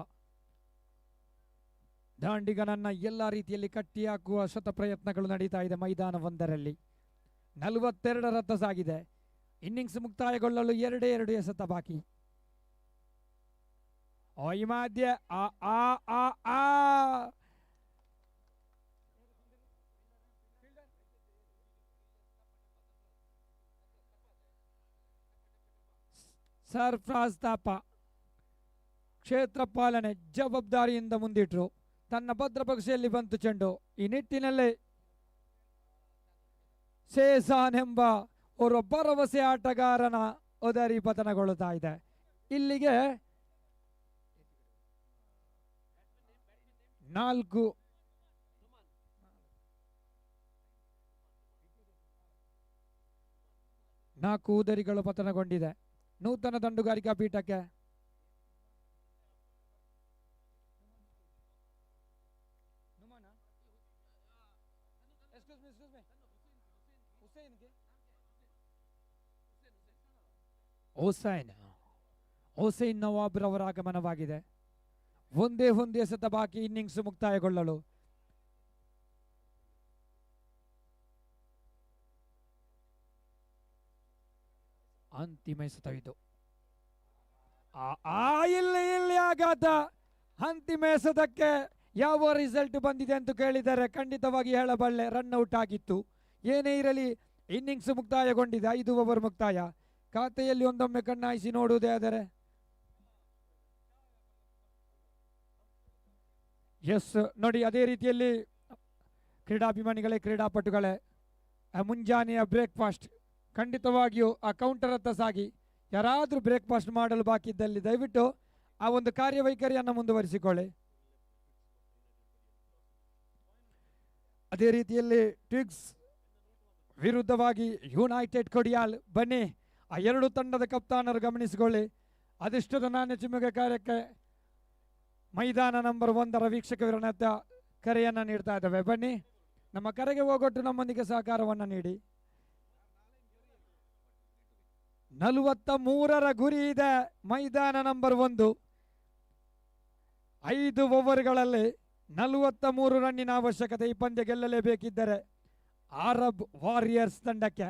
[SPEAKER 2] ದಾಂಡಿಗನನ್ನ ಎಲ್ಲ ರೀತಿಯಲ್ಲಿ ಕಟ್ಟಿ ಹಾಕುವ ಶತ ಪ್ರಯತ್ನಗಳು ನಡೀತಾ ಇದೆ ಮೈದಾನ ಒಂದರಲ್ಲಿ. 42 ರತ್ತ ಸಾಗಿದೆ. ಇನ್ನಿಂಗ್ಸ್ ಮುಕ್ತಾಯಗೊಳ್ಳಲು 2 ಎಸೆತ ಬಾಕಿ. ಈ ಮಧ್ಯೆ ಸರ್ಫ್ರಾಜ್ ತಾಪ ಕ್ಷೇತ್ರ ಪಾಲನೆ ಜವಾಬ್ದಾರಿಯಿಂದ ಮುಂದಿಟ್ರು. ತನ್ನ ಭದ್ರಪಕ್ಷೆಯಲ್ಲಿ ಬಂತು ಚೆಂಡು. ಈ ನಿಟ್ಟಿನಲ್ಲಿ ಸೇಸಾನ್ ಎಂಬ ಓರ್ವ ಭರವಸೆ ಆಟಗಾರನ ಒದರಿ ಪತನಗೊಳ್ಳುತ್ತಾ ಇದೆ. ಇಲ್ಲಿಗೆ 4 ಉದರಿಗಳು ಪತನಗೊಂಡಿದೆ. ನೂತನ ದಂಡುಗಾರಿಕಾ ಪೀಠಕ್ಕೆ ಹುಸೈನ್ ನವಾಬ್ ರವರ ಆಗಮನವಾಗಿದೆ. ಒಂದೇ ಎಸೆತ ಬಾಕಿ ಇನ್ನಿಂಗ್ಸ್ ಮುಕ್ತಾಯಗೊಳ್ಳಲು. ಅಂತಿಮ ಎಸೆತವಿದು. ಇಲ್ಲಿ ಆಘಾತ. ಅಂತಿಮ ಎಸೆತಕ್ಕೆ ಯಾವ ರಿಸಲ್ಟ್ ಬಂದಿದೆ ಅಂತ ಕೇಳಿದರೆ ಖಂಡಿತವಾಗಿ ಹೇಳಬಲ್ಲೆ ರನ್ಔಟ್ ಆಗಿತ್ತು. ಏನೇ ಇರಲಿ ಇನ್ನಿಂಗ್ಸ್ ಮುಕ್ತಾಯಗೊಂಡಿದೆ. 5 ಓವರ್ ಮುಕ್ತಾಯ. ಖಾತೆಯಲ್ಲಿ ಒಂದೊಮ್ಮೆ ಕಣ್ಣಾಯಿಸಿ ನೋಡುವುದೇ ಆದರೆ ಎಸ್ ನೋಡಿ, ಅದೇ ರೀತಿಯಲ್ಲಿ ಕ್ರೀಡಾಭಿಮಾನಿಗಳೇ, ಕ್ರೀಡಾಪಟುಗಳೇ, ಮುಂಜಾನೆಯ ಬ್ರೇಕ್ಫಾಸ್ಟ್ ಖಂಡಿತವಾಗಿಯೂ ಆ ಕೌಂಟರ್ ಹತ್ತ ಸಾಗಿ ಯಾರಾದರೂ ಬ್ರೇಕ್ಫಾಸ್ಟ್ ಮಾಡಲು ಬಾಕಿ ಇದ್ದಲ್ಲಿ ದಯವಿಟ್ಟು ಆ ಒಂದು ಕಾರ್ಯವೈಖರಿಯನ್ನು ಮುಂದುವರಿಸಿಕೊಳ್ಳಿ. ಅದೇ ರೀತಿಯಲ್ಲಿ ಟ್ವಿಗ್ಸ್ ವಿರುದ್ಧವಾಗಿ ಯುನೈಟೆಡ್ ಕೊಡಿಯಾಲ್. ಬನ್ನಿ, ಆ 2 ತಂಡದ ಕಪ್ತಾನರು ಗಮನಿಸಿಕೊಳ್ಳಿ. ಅದೃಷ್ಟದ ನಾಣ್ಯ ಚಿಮ್ಮುಗೆ ಕಾರ್ಯಕ್ಕೆ ಮೈದಾನ ನಂಬರ್ 1ರ ವೀಕ್ಷಕ ವಿರಣತ ಕರೆಯನ್ನು ನೀಡ್ತಾ ಇದ್ದಾವೆ. ಬನ್ನಿ, ನಮ್ಮ ಕರೆಗೆ ಹೋಗೊಟ್ಟು ನಮ್ಮೊಂದಿಗೆ ಸಹಕಾರವನ್ನು ನೀಡಿ. 43ರ ಗುರಿ ಇದೆ ಮೈದಾನ ನಂಬರ್ 1. 5 ಓವರ್ಗಳಲ್ಲಿ 43 ರನ್ನಿನ ಅವಶ್ಯಕತೆ. ಈ ಪಂದ್ಯ ಗೆಲ್ಲಲೇಬೇಕಿದ್ದರೆ ಅರಬ್ ವಾರಿಯರ್ಸ್ ತಂಡಕ್ಕೆ.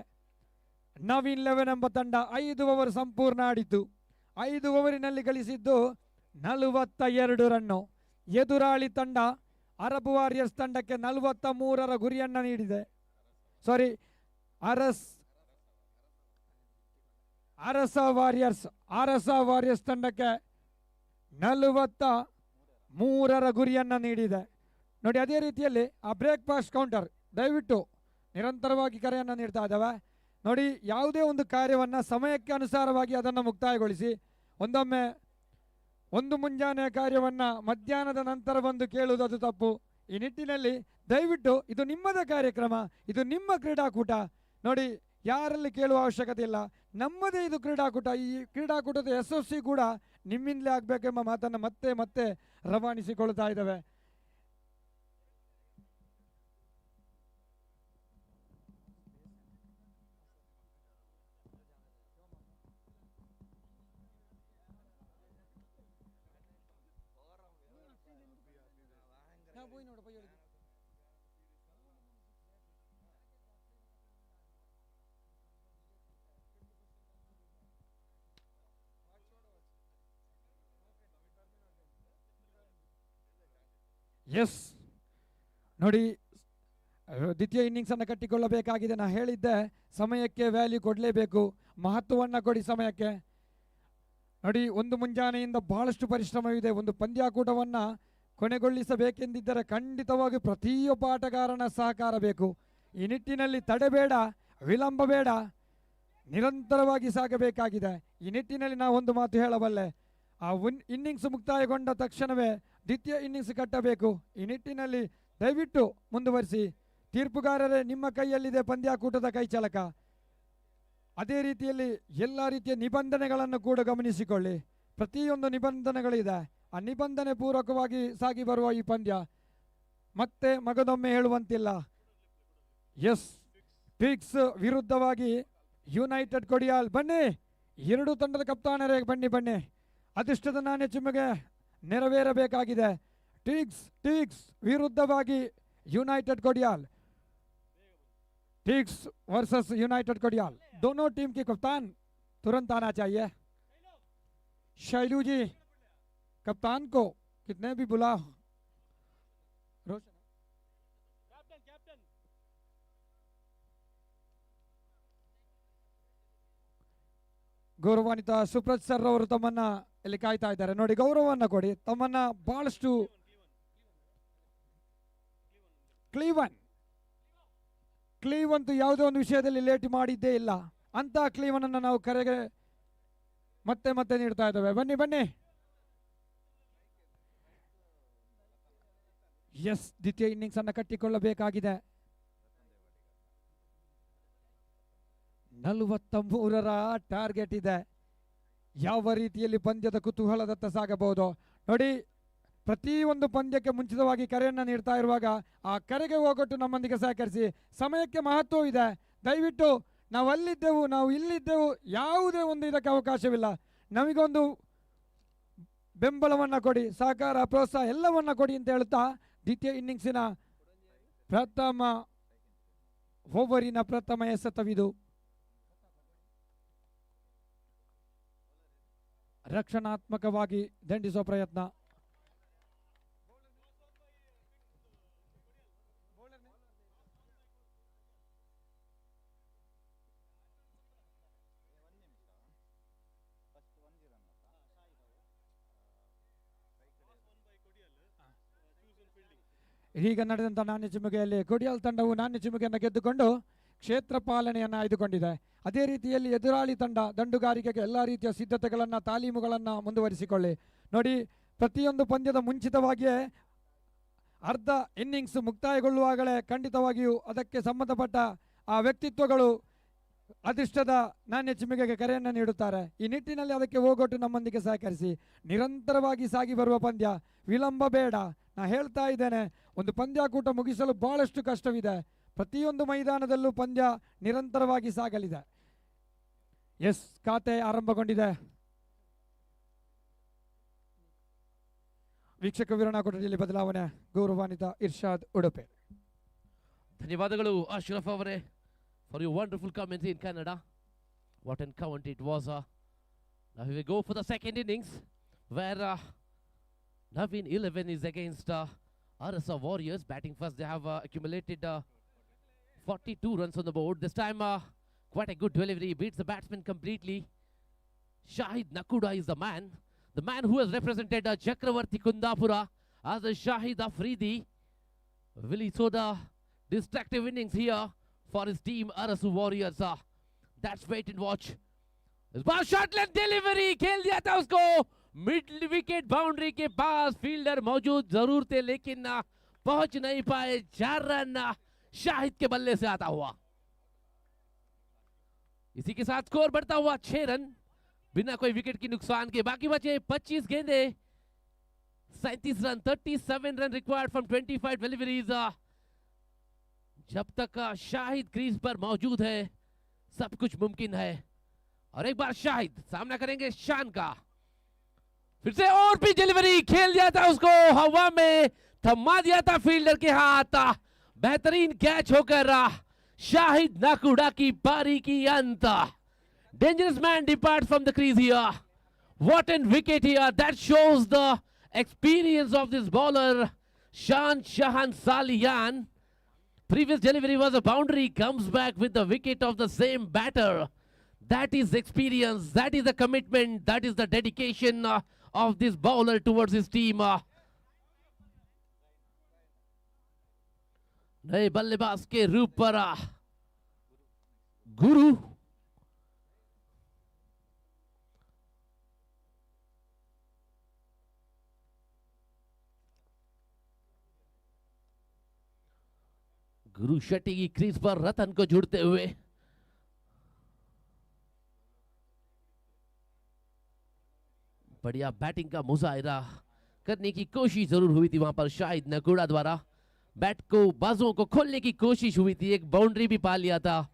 [SPEAKER 2] ನವೀನ್ 11 ಎಂಬ ತಂಡ 5 ಓವರ್ ಸಂಪೂರ್ಣ ಆಡಿತು. 5 ಓವರಿನಲ್ಲಿ ಗಳಿಸಿದ್ದು 42 ರನ್ನು. ಎದುರಾಳಿ ತಂಡ ಅರಬ್ ವಾರಿಯರ್ಸ್ ತಂಡಕ್ಕೆ 43ರ ಗುರಿಯನ್ನು ನೀಡಿದೆ. ಸಾರಿ, ಅರಸ ವಾರಿಯರ್ಸ್ ತಂಡಕ್ಕೆ 43ರ ಗುರಿಯನ್ನು ನೀಡಿದೆ. ನೋಡಿ, ಅದೇ ರೀತಿಯಲ್ಲಿ ಆ ಬ್ರೇಕ್ಫಾಸ್ಟ್ ಕೌಂಟರ್ ದಯವಿಟ್ಟು ನಿರಂತರವಾಗಿ ಕರೆಯನ್ನು ನೀಡ್ತಾ ಇದ್ದಾವೆ. ನೋಡಿ, ಯಾವುದೇ ಒಂದು ಕಾರ್ಯವನ್ನು ಸಮಯಕ್ಕೆ ಅನುಸಾರವಾಗಿ ಅದನ್ನು ಮುಕ್ತಾಯಗೊಳಿಸಿ. ಒಂದೊಮ್ಮೆ ಒಂದು ಮುಂಜಾನೆಯ ಕಾರ್ಯವನ್ನು ಮಧ್ಯಾಹ್ನದ ನಂತರ ಬಂದು ಕೇಳುವುದು ಅದು ತಪ್ಪು. ಈ ನಿಟ್ಟಿನಲ್ಲಿ ದಯವಿಟ್ಟು ಇದು ನಿಮ್ಮದೇ ಕಾರ್ಯಕ್ರಮ, ಇದು ನಿಮ್ಮ ಕ್ರೀಡಾಕೂಟ. ನೋಡಿ, ಯಾರಲ್ಲಿ ಕೇಳುವ ಅವಶ್ಯಕತೆ ಇಲ್ಲ, ನಮ್ಮದೇ ಇದು ಕ್ರೀಡಾಕೂಟ. ಈ ಕ್ರೀಡಾಕೂಟದ ಯಶಸ್ವಿ ಕೂಡ ನಿಮ್ಮಿಂದಲೇ ಆಗಬೇಕೆಂಬ ಮಾತನ್ನು ಮತ್ತೆ ಮತ್ತೆ ರವಾನಿಸಿಕೊಳ್ತಾ ಇದ್ದಾವೆ. ಎಸ್ ನೋಡಿ, ದ್ವಿತೀಯ ಇನ್ನಿಂಗ್ಸ್ ಅನ್ನು ಕಟ್ಟಿಕೊಳ್ಳಬೇಕಾಗಿದೆ. ನಾನು ಹೇಳಿದ್ದೆ ಸಮಯಕ್ಕೆ ವ್ಯಾಲ್ಯೂ ಕೊಡಲೇಬೇಕು, ಮಹತ್ವವನ್ನು ಕೊಡಿ ಸಮಯಕ್ಕೆ. ನೋಡಿ, ಒಂದು ಮುಂಜಾನೆಯಿಂದ ಬಹಳಷ್ಟು ಪರಿಶ್ರಮವಿದೆ. ಒಂದು ಪಂದ್ಯಾಕೂಟವನ್ನ ಕೊನೆಗೊಳಿಸಬೇಕೆಂದಿದ್ದರೆ ಖಂಡಿತವಾಗಿ ಪ್ರತಿಯೊಬ್ಬ ಆಟಗಾರನ ಸಹಕಾರ ಬೇಕು. ಈ ನಿಟ್ಟಿನಲ್ಲಿ ತಡೆಬೇಡ, ವಿಳಂಬ ಬೇಡ, ನಿರಂತರವಾಗಿ ಸಾಗಬೇಕಾಗಿದೆ. ಈ ನಿಟ್ಟಿನಲ್ಲಿ ನಾವು ಒಂದು ಮಾತು ಹೇಳಬಲ್ಲೆ, ಆ ಇನ್ನಿಂಗ್ಸ್ ಮುಕ್ತಾಯಗೊಂಡ ತಕ್ಷಣವೇ ದ್ವಿತೀಯ ಇನ್ನಿಂಗ್ಸ್ ಕಟ್ಟಬೇಕು. ಈ ನಿಟ್ಟಿನಲ್ಲಿ ದಯವಿಟ್ಟು ಮುಂದುವರಿಸಿ. ತೀರ್ಪುಗಾರರೇ, ನಿಮ್ಮ ಕೈಯಲ್ಲಿದೆ ಪಂದ್ಯಾಕೂಟದ ಕೈಚಳಕ. ಅದೇ ರೀತಿಯಲ್ಲಿ ಎಲ್ಲ ರೀತಿಯ ನಿಬಂಧನೆಗಳನ್ನು ಕೂಡ ಗಮನಿಸಿಕೊಳ್ಳಿ. ಪ್ರತಿಯೊಂದು ನಿಬಂಧನೆಗಳಿದೆ. ಆ ನಿಬಂಧನೆ ಪೂರ್ವಕವಾಗಿ ಸಾಗಿ ಬರುವ ಈ ಪಂದ್ಯ ಮತ್ತೆ ಮಗದೊಮ್ಮೆ ಹೇಳುವಂತಿಲ್ಲ. ಎಸ್, ಪಿಕ್ಸ್ ವಿರುದ್ಧವಾಗಿ ಯುನೈಟೆಡ್ ಕೊಡಿಯಾಲ್. ಬನ್ನಿ, ಎರಡು ತಂಡದ ಕಪ್ತಾನರೇ ಬನ್ನಿ ಬನ್ನಿ. ಅದೃಷ್ಟದ ನಾಣ್ಯ ಚಿಮ್ಮಿಗೆ ನೆರವೇರಬೇಕಾಗಿದೆ. ಟಿಗ್ಸ್ ವಿರುದ್ಧವಾಗಿ ಯುನೈटेड कोडियाल. टिग्स versus United Kodiyal. दोनों टीम के कप्तान तुरंत आना चाहिए. शैलू जी, कप्तान को कितने भी बुला. ಗೌರವಾನ್ವಿತ ಸುಪ್ರತ್ ಸರ್ ಅವರು ತಮ್ಮನ್ನ ಇಲ್ಲಿ ಕಾಯ್ತಾ ಇದ್ದಾರೆ. ನೋಡಿ, ಗೌರವವನ್ನ ಕೊಡಿ. ತಮ್ಮನ್ನ ಬಹಳಷ್ಟು ಕ್ಲೀವ್ ಅಂತೂ ಯಾವುದೇ ಒಂದು ವಿಷಯದಲ್ಲಿ ಲೇಟ್ ಮಾಡಿದ್ದೇ ಇಲ್ಲ. ಅಂತ ಕ್ಲೀವನ್ ಅನ್ನು ನಾವು ಕರೆಗೆ ಮತ್ತೆ ಮತ್ತೆ ನೀಡ್ತಾ ಇದ್ದೇವೆ. ಬನ್ನಿ ಬನ್ನಿ. ಎಸ್, ದ್ವಿತೀಯ ಇನ್ನಿಂಗ್ಸ್ ಅನ್ನು ಕಟ್ಟಿಕೊಳ್ಳಬೇಕಾಗಿದೆ. 43ರ ಟಾರ್ಗೆಟ್ ಇದೆ. ಯಾವ ರೀತಿಯಲ್ಲಿ ಪಂದ್ಯದ ಕುತೂಹಲದತ್ತ ಸಾಗಬಹುದು ನೋಡಿ. ಪ್ರತಿಯೊಂದು ಪಂದ್ಯಕ್ಕೆ ಮುಂಚಿತವಾಗಿ ಕರೆಯನ್ನು ನೀಡ್ತಾ ಇರುವಾಗ ಆ ಕರೆಗೆ ಹೋಗೊಟ್ಟು ನಮ್ಮೊಂದಿಗೆ ಸಹಕರಿಸಿ. ಸಮಯಕ್ಕೆ ಮಹತ್ವವಿದೆ. ದಯವಿಟ್ಟು ನಾವು ಅಲ್ಲಿದ್ದೆವು, ನಾವು ಇಲ್ಲಿದ್ದೆವು, ಯಾವುದೇ ಒಂದು ಇದಕ್ಕೆ ಅವಕಾಶವಿಲ್ಲ. ನಮಗೊಂದು ಬೆಂಬಲವನ್ನು ಕೊಡಿ, ಸಹಕಾರ, ಪ್ರೋತ್ಸಾಹ ಎಲ್ಲವನ್ನ ಕೊಡಿ ಅಂತ ಹೇಳುತ್ತಾ ದ್ವಿತೀಯ ಇನ್ನಿಂಗ್ಸಿನ ಪ್ರಥಮ ಓವರಿನ ಪ್ರಥಮ ಎಸೆತವಿದು. ರಕ್ಷಣಾತ್ಮಕವಾಗಿ ದಂಡಿಸುವ ಪ್ರಯತ್ನ. ಈಗ ನಡೆದಂತ ನಾಣ್ಯ ಚಿಮ್ಮುಗೆಯಲ್ಲಿ ಕೊಡಿಯಾಲ್ ತಂಡವು ನಾಣ್ಯ ಚಿಮ್ಮುಗೆಯನ್ನು ಗೆದ್ದುಕೊಂಡು ಕ್ಷೇತ್ರ ಪಾಲನೆಯನ್ನು ಆಯ್ದುಕೊಂಡಿದೆ. ಅದೇ ರೀತಿಯಲ್ಲಿ ಎದುರಾಳಿ ತಂಡ ದಂಡುಗಾರಿಕೆಗೆ ಎಲ್ಲ ರೀತಿಯ ಸಿದ್ಧತೆಗಳನ್ನು, ತಾಲೀಮುಗಳನ್ನು ಮುಂದುವರಿಸಿಕೊಳ್ಳಿ. ನೋಡಿ, ಪ್ರತಿಯೊಂದು ಪಂದ್ಯದ ಮುಂಚಿತವಾಗಿಯೇ ಅರ್ಧ ಇನ್ನಿಂಗ್ಸ್ ಮುಕ್ತಾಯಗೊಳ್ಳುವಾಗಲೇ ಖಂಡಿತವಾಗಿಯೂ ಅದಕ್ಕೆ ಸಂಬಂಧಪಟ್ಟ ಆ ವ್ಯಕ್ತಿತ್ವಗಳು ಅದೃಷ್ಟದ ನಾಣ್ಯ ಚಿಮ್ಮಿಗೆಗೆ ಕರೆಯನ್ನು ನೀಡುತ್ತಾರೆ. ಈ ನಿಟ್ಟಿನಲ್ಲಿ ಅದಕ್ಕೆ ಹೋಗೊಟ್ಟು ನಮ್ಮೊಂದಿಗೆ ಸಹಕರಿಸಿ. ನಿರಂತರವಾಗಿ ಸಾಗಿ ಬರುವ ಪಂದ್ಯ, ವಿಳಂಬ ಬೇಡ. ನಾ ಹೇಳ್ತಾ ಇದ್ದೇನೆ, ಒಂದು ಪಂದ್ಯಾಕೂಟ ಮುಗಿಸಲು ಬಹಳಷ್ಟು ಕಷ್ಟವಿದೆ. ಪ್ರತಿಯೊಂದು ಮೈದಾನದಲ್ಲೂ ಪಂದ್ಯ ನಿರಂತರವಾಗಿ ಸಾಗಲಿದೆ. ಎಸ್, ಖಾತೆ ಆರಂಭಗೊಂಡಿದೆ. ವೀಕ್ಷಕ ವಿವರಣಾಕೂಟದಲ್ಲಿ ಬದಲಾವಣೆ. ಗೌರವಾನ್ವಿತ ಇರ್ಷಾದ್ ಉಡುಪೆ.
[SPEAKER 1] ಧನ್ಯವಾದಗಳು ಅಶ್ರಫ್ ಅವರೇ for your wonderful commentary in Canada. What an comment it was. Now we go for the second innings where Naveen 11 is against Arasa Warriors. Batting first, they have accumulated 42 runs on the board. This time quite a good delivery, beats the batsman completely. Shahid Nakuda is the man who has represented Chakravarti Kundapura as Shahid Afridi. Will he throw the destructive innings here for his team Arasu Warriors? That's wait and watch. इस बार shot length delivery खेल दिया था उसको mid wicket boundary के पास. Fielder मौजूद जरूर थे लेकिन पहुंच नहीं पाए. 4 रन शाहिद के बल्ले से आता हुआ. इसी के साथ स्कोर बढ़ता हुआ 6 रन बिना कोई विकेट की नुकसान के. बाकी बचे 25 गेंदे, 37 run. 37 run required from 25 deliveries. जब तक शाहिद क्रीज पर मौजूद है सब कुछ मुमकिन है. और एक बार शाहिद सामना करेंगे शान का. फिर से और भी डिलीवरी खेल दिया था उसको हवा में, थमा दिया था फील्डर के हाथ. बेहतरीन कैच होकर शाहिद नाकुड़ा की पारी की अंत. Dangerous man depart from the crease here. What an wicket here. That shows the experience of this bowler Shan Shahan Saliyan. Previous delivery was a boundary, comes back with the wicket of the same batter. That is experience, that is the commitment, that is the dedication of this bowler towards his team. नए बल्लेबाज के रूप पर गुरु गुरु शेट्टी की crease पर रतन को जुड़ते हुए बढ़िया बैटिंग का मुजाहिरा करने की कोशिश जरूर हुई थी वहां पर शाहिद नकुड़ा द्वारा। बैट को बाजुओं को खोलने की कोशिश हुई थी, एक बाउंड्री भी पा लिया था।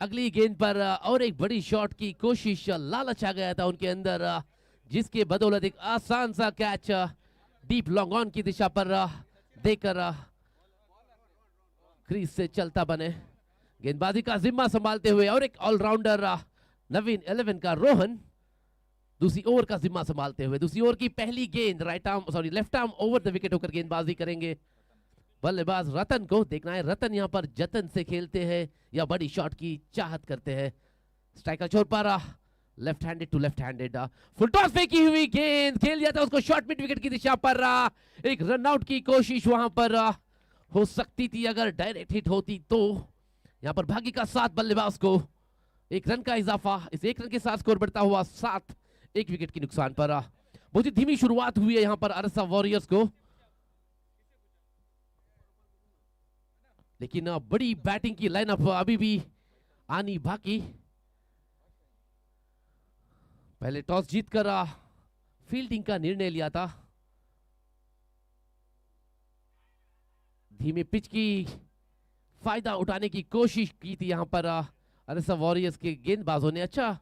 [SPEAKER 1] अगली गेंद पर और एक बड़ी शॉट की कोशिश, लालच आ गया था उनके अंदर, जिसके बदौलत एक आसान सा कैच डीप लॉन्ग ऑन की दिशा पर देकर क्रीज से चलता बने। गेंदबाजी का जिम्मा संभालते हुए और एक ऑलराउंडर नवीन 11 का रोहन दूसरी ओवर का जिम्मा संभालते हुए, दूसरी ओवर की पहली गेंद left arm over the wicket होकर गेंदबाजी करेंगे बल्लेबाज रतन को। देखना है रतन यहां पर जतन से खेलते हैं या बड़ी शॉट की चाहत करते हैं। स्ट्राइकर छोर पर left handed to left handed, full toss फेंकी हुई गेंद खेल दिया था उसको शॉर्ट मिड विकेट की दिशा पर। एक रन आउट की कोशिश वहां पर हो सकती थी अगर डायरेक्ट हिट होती तो। यहां पर भाग्य का साथ बल्लेबाज को, एक रन का इजाफा, इस एक रन के साथ स्कोर बढ़ता हुआ 7, एक विकेट की नुकसान पर। बहुत ही धीमी शुरुआत हुई है यहां पर अरसा वॉरियर्स को, लेकिन बड़ी बैटिंग की लाइनअप अभी भी आनी बाकी। पहले टॉस जीतकर फील्डिंग का निर्णय लिया था। धीमे पिच की फायदा उठाने की कोशिश की थी यहां पर अरसा वॉरियर्स के गेंदबाजों ने। अच्छा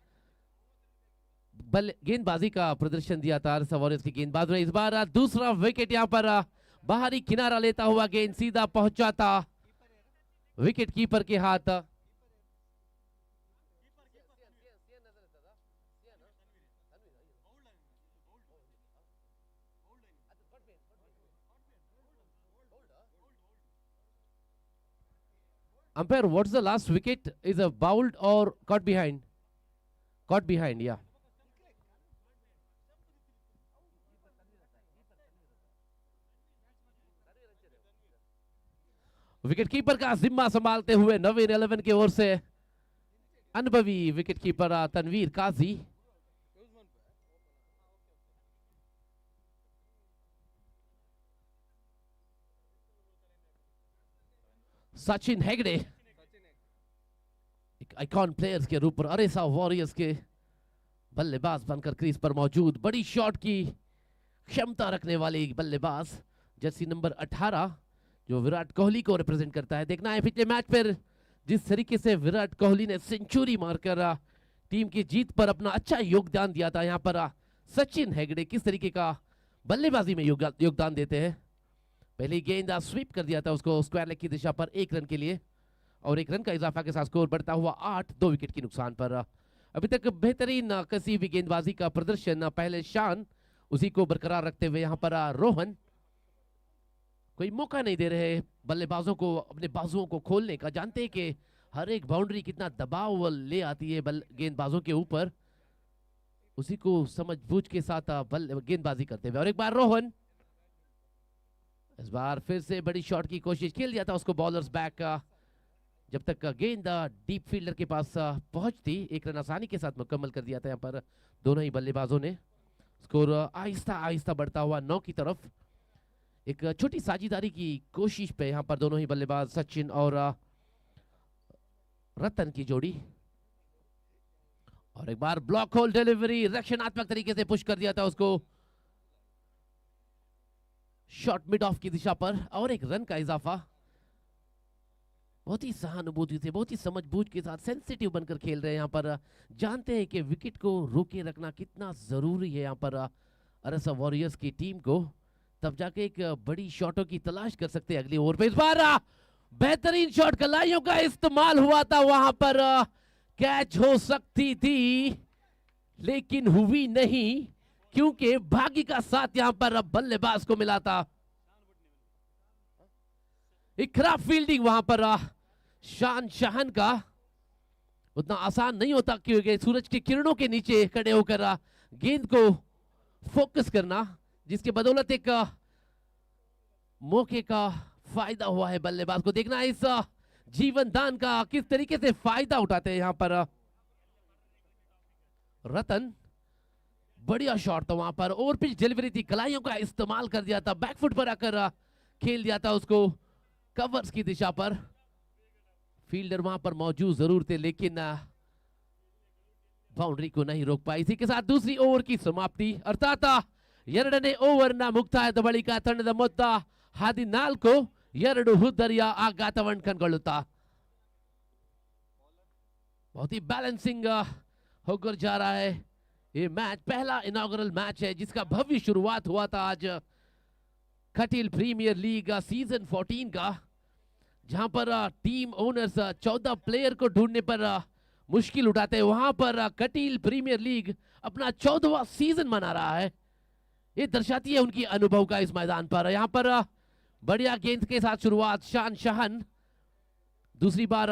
[SPEAKER 1] गेंदबाजी का प्रदर्शन दिया था अरसा वॉरियर्स के गेंदबाजों ने। इस बार दूसरा विकेट यहां पर बाहरी किनारा लेता हुआ गेंद सीधा पहुंचा था विकेट कीपर के हाथ। Umpire, what's the last wicket? Is a bowled or caught behind? Caught behind, yeah. Wicket keeper का जिम्मा संभालते हुए नवीन 11 की ओर से अनुभवी विकेट कीपर तनवीर काजी। सचिन हेगड़े एक आइकॉन प्लेयर्स के रूप पर अरेसा वॉरियर्स के बल्लेबाज बनकर क्रीज पर मौजूद। बड़ी शॉट की क्षमता रखने वाले बल्लेबाज, जर्सी नंबर 18 जो विराट कोहली को रिप्रेजेंट करता है। देखना है पिछले मैच पर जिस तरीके से विराट कोहली ने सेंचुरी मारकर टीम की जीत पर अपना अच्छा योगदान दिया था, यहाँ पर सचिन हेगड़े किस तरीके का बल्लेबाजी में योगदान देते हैं। पहली गेंद स्वीप कर दिया था उसको स्क्वायर लेग की दिशा पर 1 रन के लिए, और 1 रन का इजाफा के साथ स्कोर बढ़ता हुआ 8, 2 विकेट की नुकसान पर। अभी तक बेहतरीन कसी हुई गेंदबाजी का प्रदर्शन, पहले शान उसी को बरकरार रखते हुए यहाँ पर रोहन कोई मौका नहीं दे रहे बल्लेबाजों को अपने बाजुओं को खोलने का। जानते हैं कि हर एक बाउंड्री कितना दबाव ले आती है गेंदबाजों के ऊपर, उसी को समझबूझ के साथ गेंदबाजी करते हुए। और एक बार रोहन, इस बार फिर से बड़ी शॉट की कोशिश खेल दिया था उसको बॉलर्स बैक, जब तक गेंद डीप फील्डर के पास पहुंचती 1 रन आसानी के साथ मुकम्मल कर दिया था यहाँ पर दोनों ही बल्लेबाजों ने। स्कोर आहिस्ता आहिस्ता बढ़ता हुआ 9 की तरफ। एक छोटी साझेदारी की कोशिश पे यहाँ पर दोनों ही बल्लेबाज सचिन और रतन की जोड़ी। और एक बार ब्लॉक होल डिलीवरी, रक्षणात्मक तरीके से पुश कर दिया था उसको शॉर्ट मिड ऑफ की दिशा पर, और 1 रन का इजाफा। बहुत ही सहानुभूति से, बहुत ही समझबूझ के साथ सेंसिटिव बनकर खेल रहे हैं यहाँ पर। जानते हैं कि विकेट को रोके रखना कितना जरूरी है यहाँ पर अरसा वॉरियर्स की टीम को, तब जाके एक बड़ी शॉटों की तलाश कर सकते हैं अगली ओवर पे। इस बार बेहतरीन शॉट, कलाइयों का इस्तेमाल हुआ था वहां पर, कैच हो सकती थी लेकिन हुई नहीं, क्योंकि भाग्य का साथ यहां पर बल्लेबाज को मिला था। एक खराब फील्डिंग वहां पर शान शाहन का, उतना आसान नहीं होता क्योंकि सूरज की किरणों के नीचे खड़े होकर गेंद को फोकस करना, जिसके बदौलत एक मौके का फायदा हुआ है बल्लेबाज को। देखना इस जीवन दान का किस तरीके से फायदा उठाते हैं यहाँ पर रतन। बढ़िया शॉट था वहां पर, ओवर पिच डिलीवरी थी, कलाइयों का इस्तेमाल कर दिया था, बैकफुट पर आकर खेल दिया था उसको कवर्स की दिशा पर। फील्डर वहां पर मौजूद जरूर थे लेकिन बाउंड्री को नहीं रोक पाई। इसी के साथ दूसरी ओवर की समाप्ति, अर्थात 2ನೇ ಓವರ್ನ ಮುಕ್ತಾಯದ ಬಳಿಕ ತಂಡದ ಮೊತ್ತ 14 ಹುದ್ದರಿಯ ಆಘಾತವನ್ನು ಕಂಡುಕೊಳ್ಳುತ್ತಾ बहुत ही बैलेंसिंग होकर जा रहा है ये मैच। पहला इनॉग्रल मैच है जिसका भव्य शुरुआत हुआ था आज खटील प्रीमियर लीग सीजन 14 का, जहां पर टीम ओनर्स 14 प्लेयर को ढूंढने पर मुश्किल उठाते हैं, वहां पर खटील प्रीमियर लीग अपना 14वां सीजन मना रहा है। ये दर्शाती है उनकी अनुभव का इस मैदान पर। यहाँ पर बढ़िया गेंद के साथ शुरुआत, शान शाहन दूसरी बार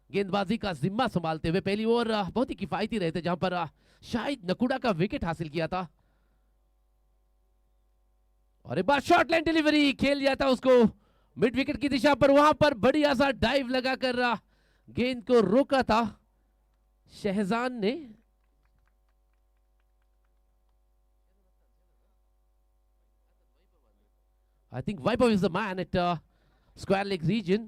[SPEAKER 1] गेंदबाजी का जिम्मा संभालते हुए। पहली ओवर बहुत ही किफायती रहे थे जहां पर शाहिद नकुड़ा का विकेट हासिल किया था, और एक बार शॉर्ट लाइन डिलीवरी खेल दिया था उसको मिड विकेट की दिशा पर। वहां पर बढ़िया सा डाइव लगाकर गेंद को रोका था शहजान ने। I think Vaibhav is the man at square leg region.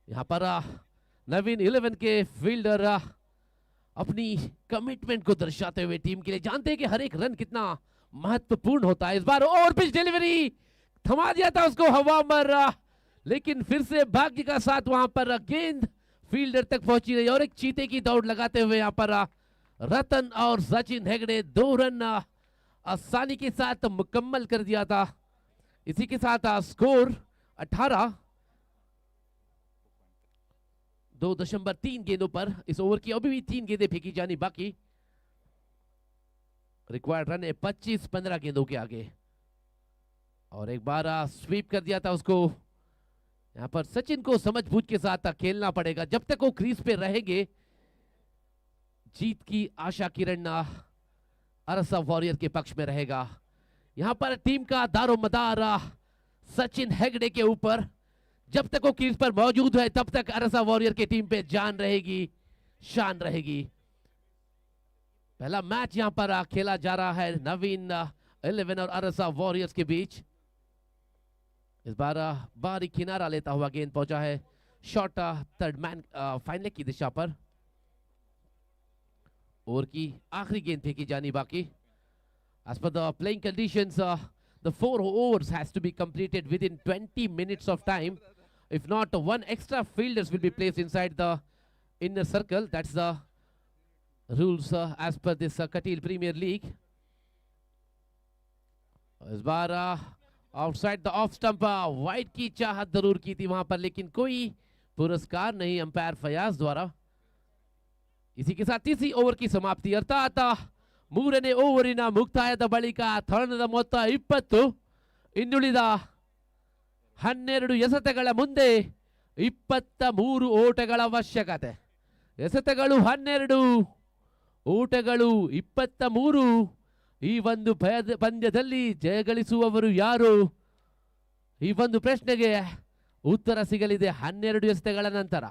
[SPEAKER 1] यहाँ पर नवीन 11 के फील्डर अपनी कमिटमेंट को दर्शाते हुए टीम के लिए जानते हैं कि हर एक रन कितना महत्वपूर्ण होता है। इस बार ओवर पिच डिलीवरी थमा दिया था उसको हवा पर, लेकिन फिर से भाग्य का साथ वहां पर गेंद फील्डर तक पहुंची रही और एक चीते की दौड़ लगाते हुए यहाँ पर रतन और सचिन हेगड़े 2 रन आसानी के साथ मुकम्मल कर दिया था। इसी के साथ स्कोर 18। 2.3 गेंदों पर इस ओवर की अभी भी 3 गेंदें फेंकी जानी बाकी। रिक्वायर्ड रन है 25-15 गेंदों के आगे, और एक बार स्वीप कर दिया था उसको। यहां पर सचिन को समझबूझ के साथ खेलना पड़ेगा, जब तक वो क्रीज पे रहेंगे जीत की आशा किरण अरसा वॉरियर के पक्ष में रहेगा। यहां पर टीम का दारोमदार सचिन हेगड़े के ऊपर, जब तक वो क्रीज पर मौजूद है तब तक अरसा वॉरियर की टीम पे जान रहेगी, शान रहेगी। पहला मैच यहां पर खेला जा रहा है नवीन 11 और अरसा वॉरियर्स के बीच। इस बार बाहरी किनारा लेता हुआ गेंद पहुंचा है shot third man fine leg की दिशा पर। ओवर की आखिरी गेंद फेंकी जानी बाकी। As per the playing conditions, the 4 overs has to be completed within 20 minutes of time. If not, 1 extra fielders will be placed inside the inner circle. That's the rules as per this Katil Premier League. इस बार outside the off stump wide की चाहत जरूर की थी वहां पर, लेकिन कोई पुरस्कार नहीं अंपायर फयाज द्वारा। इसी के साथ तीसरी ओवर की समाप्ति, अर्थात 3ನೇ ಓವರಿನ ಮುಕ್ತಾಯದ ಬಳಿಕ ತಂಡದ ಮೊತ್ತ 20, ಇನ್ನುಳಿದ 12 ಎಸೆತಗಳ ಮುಂದೆ 23 ಓಟಗಳ ಅವಶ್ಯಕತೆ। ಎಸೆತಗಳು 12, ಓಟಗಳು 23। ಈ ಒಂದು ಪಂದ್ಯದಲ್ಲಿ ಜಯಗಳಿಸುವವರು ಯಾರು? ಈ ಒಂದು ಪ್ರಶ್ನೆಗೆ ಉತ್ತರ ಸಿಗಲಿದೆ 12 ಎಸೆತಗಳ ನಂತರ।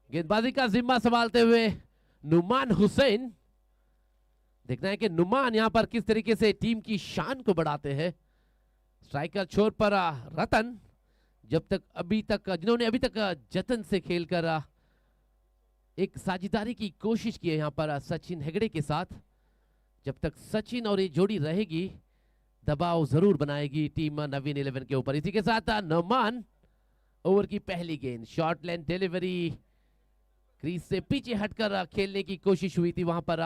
[SPEAKER 1] गेंदबाजी का जिम्मा संभालते हुए नुमान हुसैन। देखना है कि नुमान यहां पर किस तरीके से टीम की शान को बढ़ाते हैं। स्ट्राइकर छोर पर रतन, जिन्होंने अभी तक जतन से खेलकर एक साझेदारी की कोशिश की है यहां पर सचिन हेगड़े के साथ। जब तक सचिन और ये जोड़ी रहेगी दबाव जरूर बनाएगी टीम नवीन 11 के ऊपर। इसी के साथ नुमान ओवर की पहली गेंद, शॉर्ट लाइन डिलीवरी, क्रीज से पीछे हटकर खेलने की कोशिश हुई थी वहां पर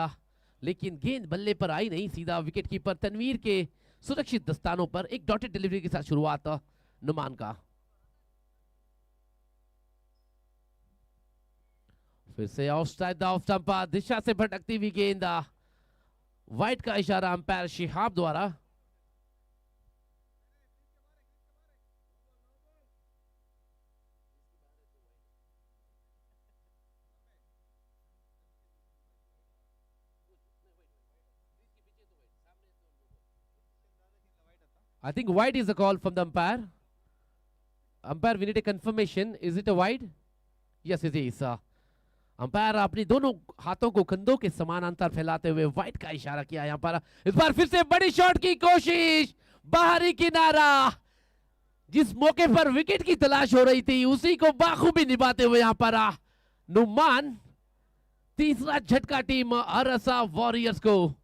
[SPEAKER 1] लेकिन गेंद बल्ले पर आई नहीं, सीधा विकेट कीपर तनवीर के सुरक्षित दस्तानों पर। एक डॉटेड डिलीवरी के साथ शुरुआत नुमान का। फिर से ऑफ स्टंप, दिशा से भटकती हुई गेंद, वाइड का इशारा अंपायर शिहाब द्वारा। I think wide is the call from the umpire. Umpire, we need a confirmation. Is it a wide? Yes, it is. Umpire अपनी दोनों हाथों को कंधों के समानांतर फैलाते हुए वाइड का इशारा किया यहां पर। इस बार फिर से बड़ी शॉट की कोशिश, बाहरी किनारा। जिस मौके पर विकेट की तलाश हो रही थी उसी को बाखूबी निभाते हुए यहां पर नुमान। तीसरा झटका टीम अरसा वॉरियर्स को।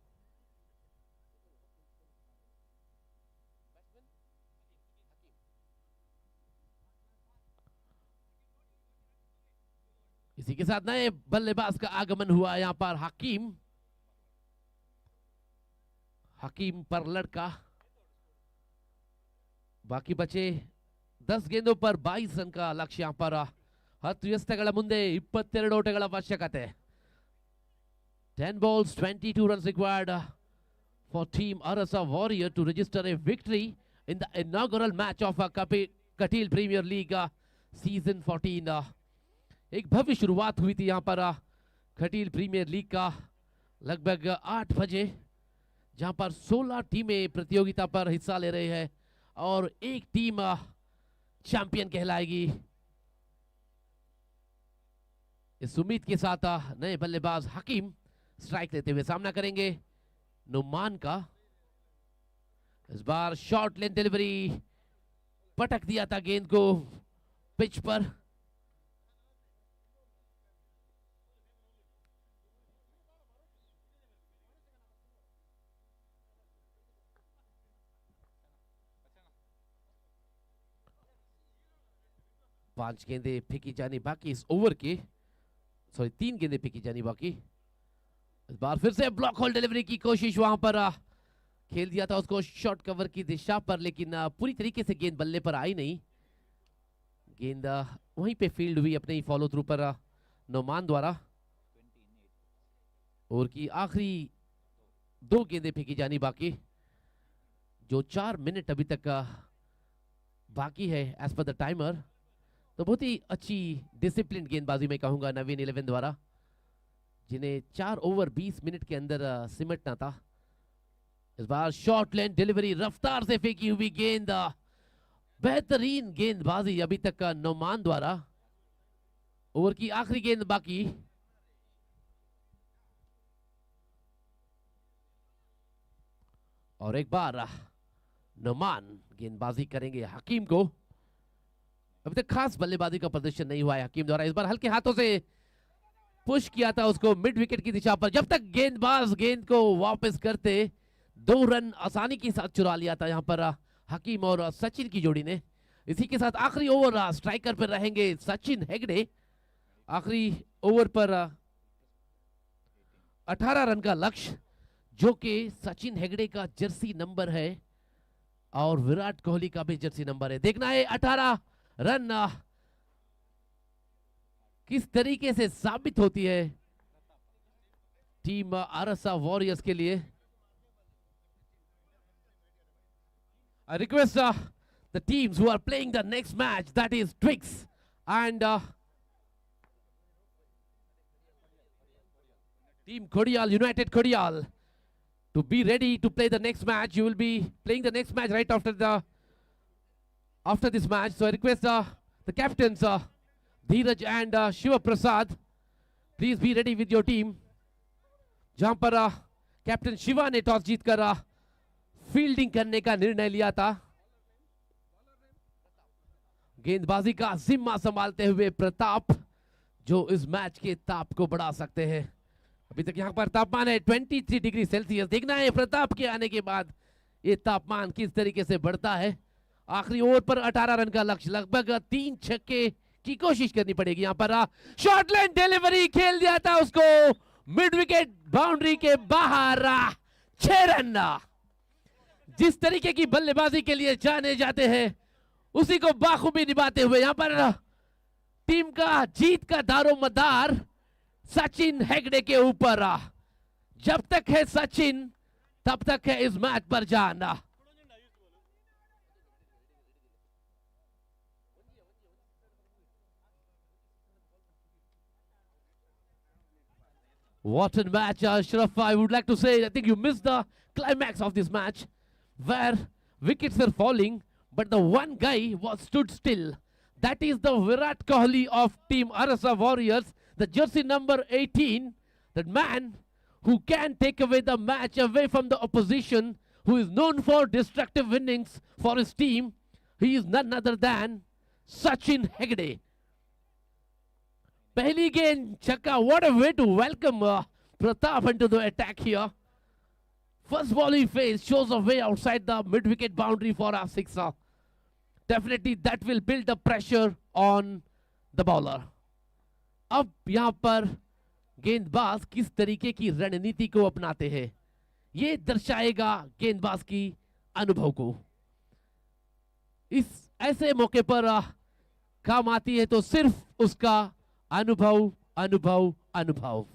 [SPEAKER 1] इसी के साथ नए बल्लेबाज का आगमन हुआ यहां पर हकीम पर लड़का। बाकी बचे 10 गेंदों पर 22 रन का लक्ष्य यहां पर। 10 ಎಸೆತಗಳ ಮುಂದೆ 22 ಓಟಗಳ ಅವಶ್ಯಕತೆ। 10 balls 22 runs required for team Arasa Warrior to register a victory in the inaugural match of Katil Premier League season 14। एक भव्य शुरुआत हुई थी यहां पर खटील प्रीमियर लीग का लगभग 8 बजे, जहां पर 16 टीमें प्रतियोगिता पर हिस्सा ले रही है और एक टीम चैंपियन कहलाएगी। इस उम्मीद के साथ नए बल्लेबाज हकीम स्ट्राइक लेते हुए सामना करेंगे नुमान का। इस बार शॉर्ट लेंथ डिलीवरी, पटक दिया था गेंद को पिच पर। पांच गेंदें फेंकी जानी बाकी इस ओवर की, 3 गेंदें फेंकी जानी बाकी। इस बार फिर से ब्लॉक होल डिलीवरी की कोशिश, वहां पर खेल दिया था उसको शॉर्ट कवर की दिशा पर, लेकिन पूरी तरीके से गेंद बल्ले पर आई नहीं। गेंद वहीं पे फील्ड हुई अपने ही फॉलो थ्रू पर नुमान द्वारा। ओवर की आखिरी 2 गेंदें फेंकी जानी बाकी, जो 4 मिनट अभी तक बाकी है एज पर द टाइमर। तो बहुत ही अच्छी डिसिप्लिन गेंदबाजी में कहूंगा नवीन 11 द्वारा, जिन्हें 4 ओवर 20 मिनट के अंदर सिमटना था। इस बार शॉर्ट लेंथ डिलीवरी, रफ्तार से फेंकी हुई गेंद, बेहतरीन गेंदबाजी अभी तक नुमान द्वारा। ओवर की आखिरी गेंद बाकी, और एक बार नुमान गेंदबाजी करेंगे हकीम को। अभी तक खास बल्लेबाजी का प्रदर्शन नहीं हुआ है हकीम द्वारा। इस बार हल्के हाथों से पुश किया था उसको मिड विकेट की दिशा पर, जब तक गेंदबाज गेंद को वापस करते 2 रन आसानी के साथ चुरा लिया था यहां पर हकीम और सचिन की जोड़ी ने। इसी के साथ आखिरी ओवर स्ट्राइकर पर रहेंगे सचिन हेगड़े। आखिरी ओवर पर 18 रन का लक्ष्य, जो कि सचिन हेगड़े का जर्सी नंबर है और विराट कोहली का भी जर्सी नंबर है। देखना है 18 रन किस तरीके से साबित होती है टीम अरसा वॉरियर्स के लिए। I request the teams who are playing the next match, that is Twix and team Kodial, United Kodial, to be ready to play the next match. You will be playing the next match right after this match. So I request the captains Dheeraj and Shiva Prasad, please be ready with your team. जहां पर captain Shiva ने toss जीतकर fielding करने का निर्णय लिया था। गेंदबाजी का जिम्मा संभालते हुए प्रताप, जो इस मैच के ताप को बढ़ा सकते हैं। अभी तक यहां पर तापमान है 23 डिग्री सेल्सियस। देखना है प्रताप के आने के बाद ये तापमान किस तरीके से बढ़ता है। आखिरी ओवर पर 18 रन का लक्ष्य, लगभग 3 छक्के की कोशिश करनी पड़ेगी। यहां पर शॉर्ट लाइन डिलीवरी, खेल दिया था उसको मिड विकेट बाउंड्री के बाहर 6 रन। जिस तरीके की बल्लेबाजी के लिए जाने जाते हैं उसी को बाखूबी निभाते हुए यहां पर टीम का जीत का दारोमदार सचिन हेगड़े के ऊपर। जब तक है सचिन तब तक है इस मैच पर जाना। What a match, Ashraf. I would like to say, I think you missed the climax of this match where wickets were falling, but the one guy was stood still. That is the Virat Kohli of Team Arasa Warriors, the jersey number 18, that man who can take away the match away from the opposition, who is known for destructive innings for his team. He is none other than Sachin Hegde. Pehli गेंद छक्का. What a way to welcome Pratap into the attack here. First ball he faced shows a way outside the mid-wicket boundary for a sixer. Definitely that will build the pressure on the bowler. अब यहाँ पर गेंदबाज किस तरीके की रणनीति को अपनाते हैं ये दर्शाएगा गेंदबाज की अनुभव को। इस ऐसे मौके पर काम आती है तो सिर्फ उसका अनुभव अनुभव अनुभव।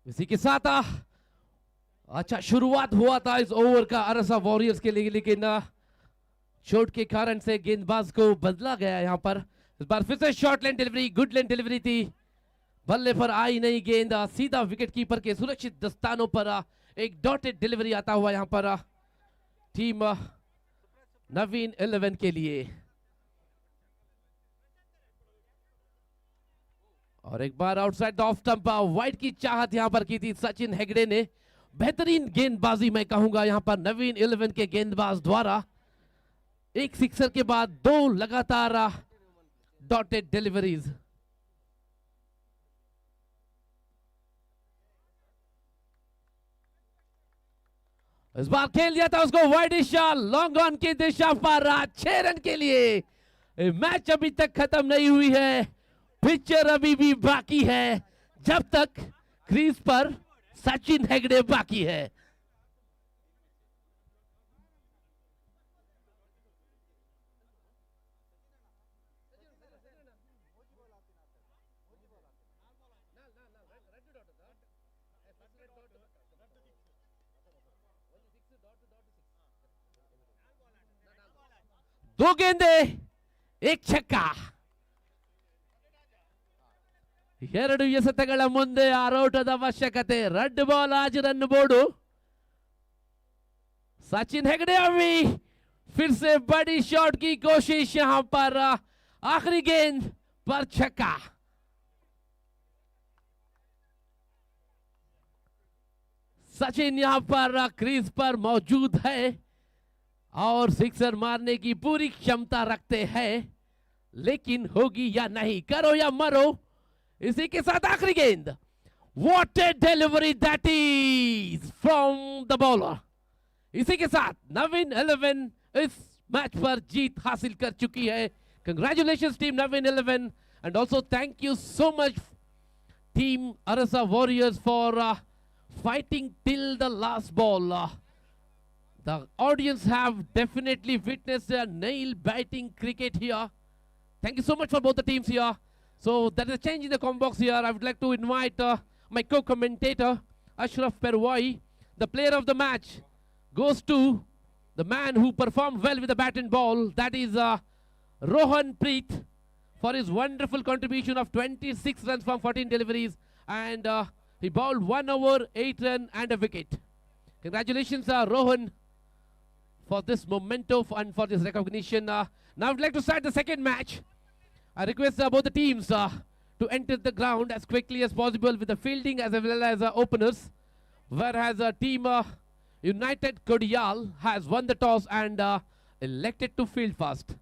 [SPEAKER 1] इसी के साथ अच्छा शुरुआत हुआ था इस ओवर का अरसा वॉरियर्स के लिए, लेकिन चोट के कारण से गेंदबाज को बदला गया यहाँ पर। इस बार फिर से short line delivery, good line delivery थी, बल्ले पर आई नहीं गेंद, सीधा विकेट कीपर के सुरक्षित दस्तानों पर एक डॉटेड डिलीवरी आता हुआ यहाँ पर टीम नवीन 11 के लिए। और एक बार outside the off stump wide की चाहत यहां पर की थी सचिन हेगड़े ने। बेहतरीन गेंदबाजी मैं कहूंगा यहां पर नवीन 11 के गेंदबाज द्वारा। एक सिक्सर के बाद 2 लगातार डॉटेड डिलीवरीज। इस बार खेल दिया था उसको वाइड दिशा, लॉन्ग ऑन की दिशा पर 6 रन के लिए। मैच अभी तक खत्म नहीं हुई है, पिक्चर अभी भी बाकी है, जब तक क्रीज पर सचिन हेगड़े बाकी है। दो गेंदे एक छक्का। 2 ಎಸೆತಗಳ ಮುಂದೆ ಆರೌಟದ ಅವಶ್ಯಕತೆ। रेड बॉल आज रन बोर्ड। सचिन हेगड़े अभी फिर से बड़ी शॉट की कोशिश यहां पर, आखिरी गेंद पर छक्का। सचिन यहां पर क्रीज पर मौजूद है और सिक्सर मारने की पूरी क्षमता रखते हैं, लेकिन होगी या नहीं, करो या मरो। इसी के साथ आखिरी गेंद, what a delivery that is from the bowler. इसी के साथ नवीन 11 इस मैच पर जीत हासिल कर चुकी है। Congratulations team Naveen 11 and also thank you so much Team Arasa Warriors for fighting till the last ball. The audience have definitely witnessed a nail-biting cricket here. Thank you so much for both the teams here. So there is a change in the combo box here. I would like to invite my co-commentator, Ashraf Perwai. The player of the match goes to the man who performed well with the bat and ball. That is Rohan Preet for his wonderful contribution of 26 runs from 14 deliveries. And he bowled 1 over, 8 runs and a wicket. Congratulations, Rohan, for this memento and for this recognition. Now I would like to start the second match. I request both the teams to enter the ground as quickly as possible with the fielding as well as openers. Whereas team United Kodial has won the toss and elected to field first.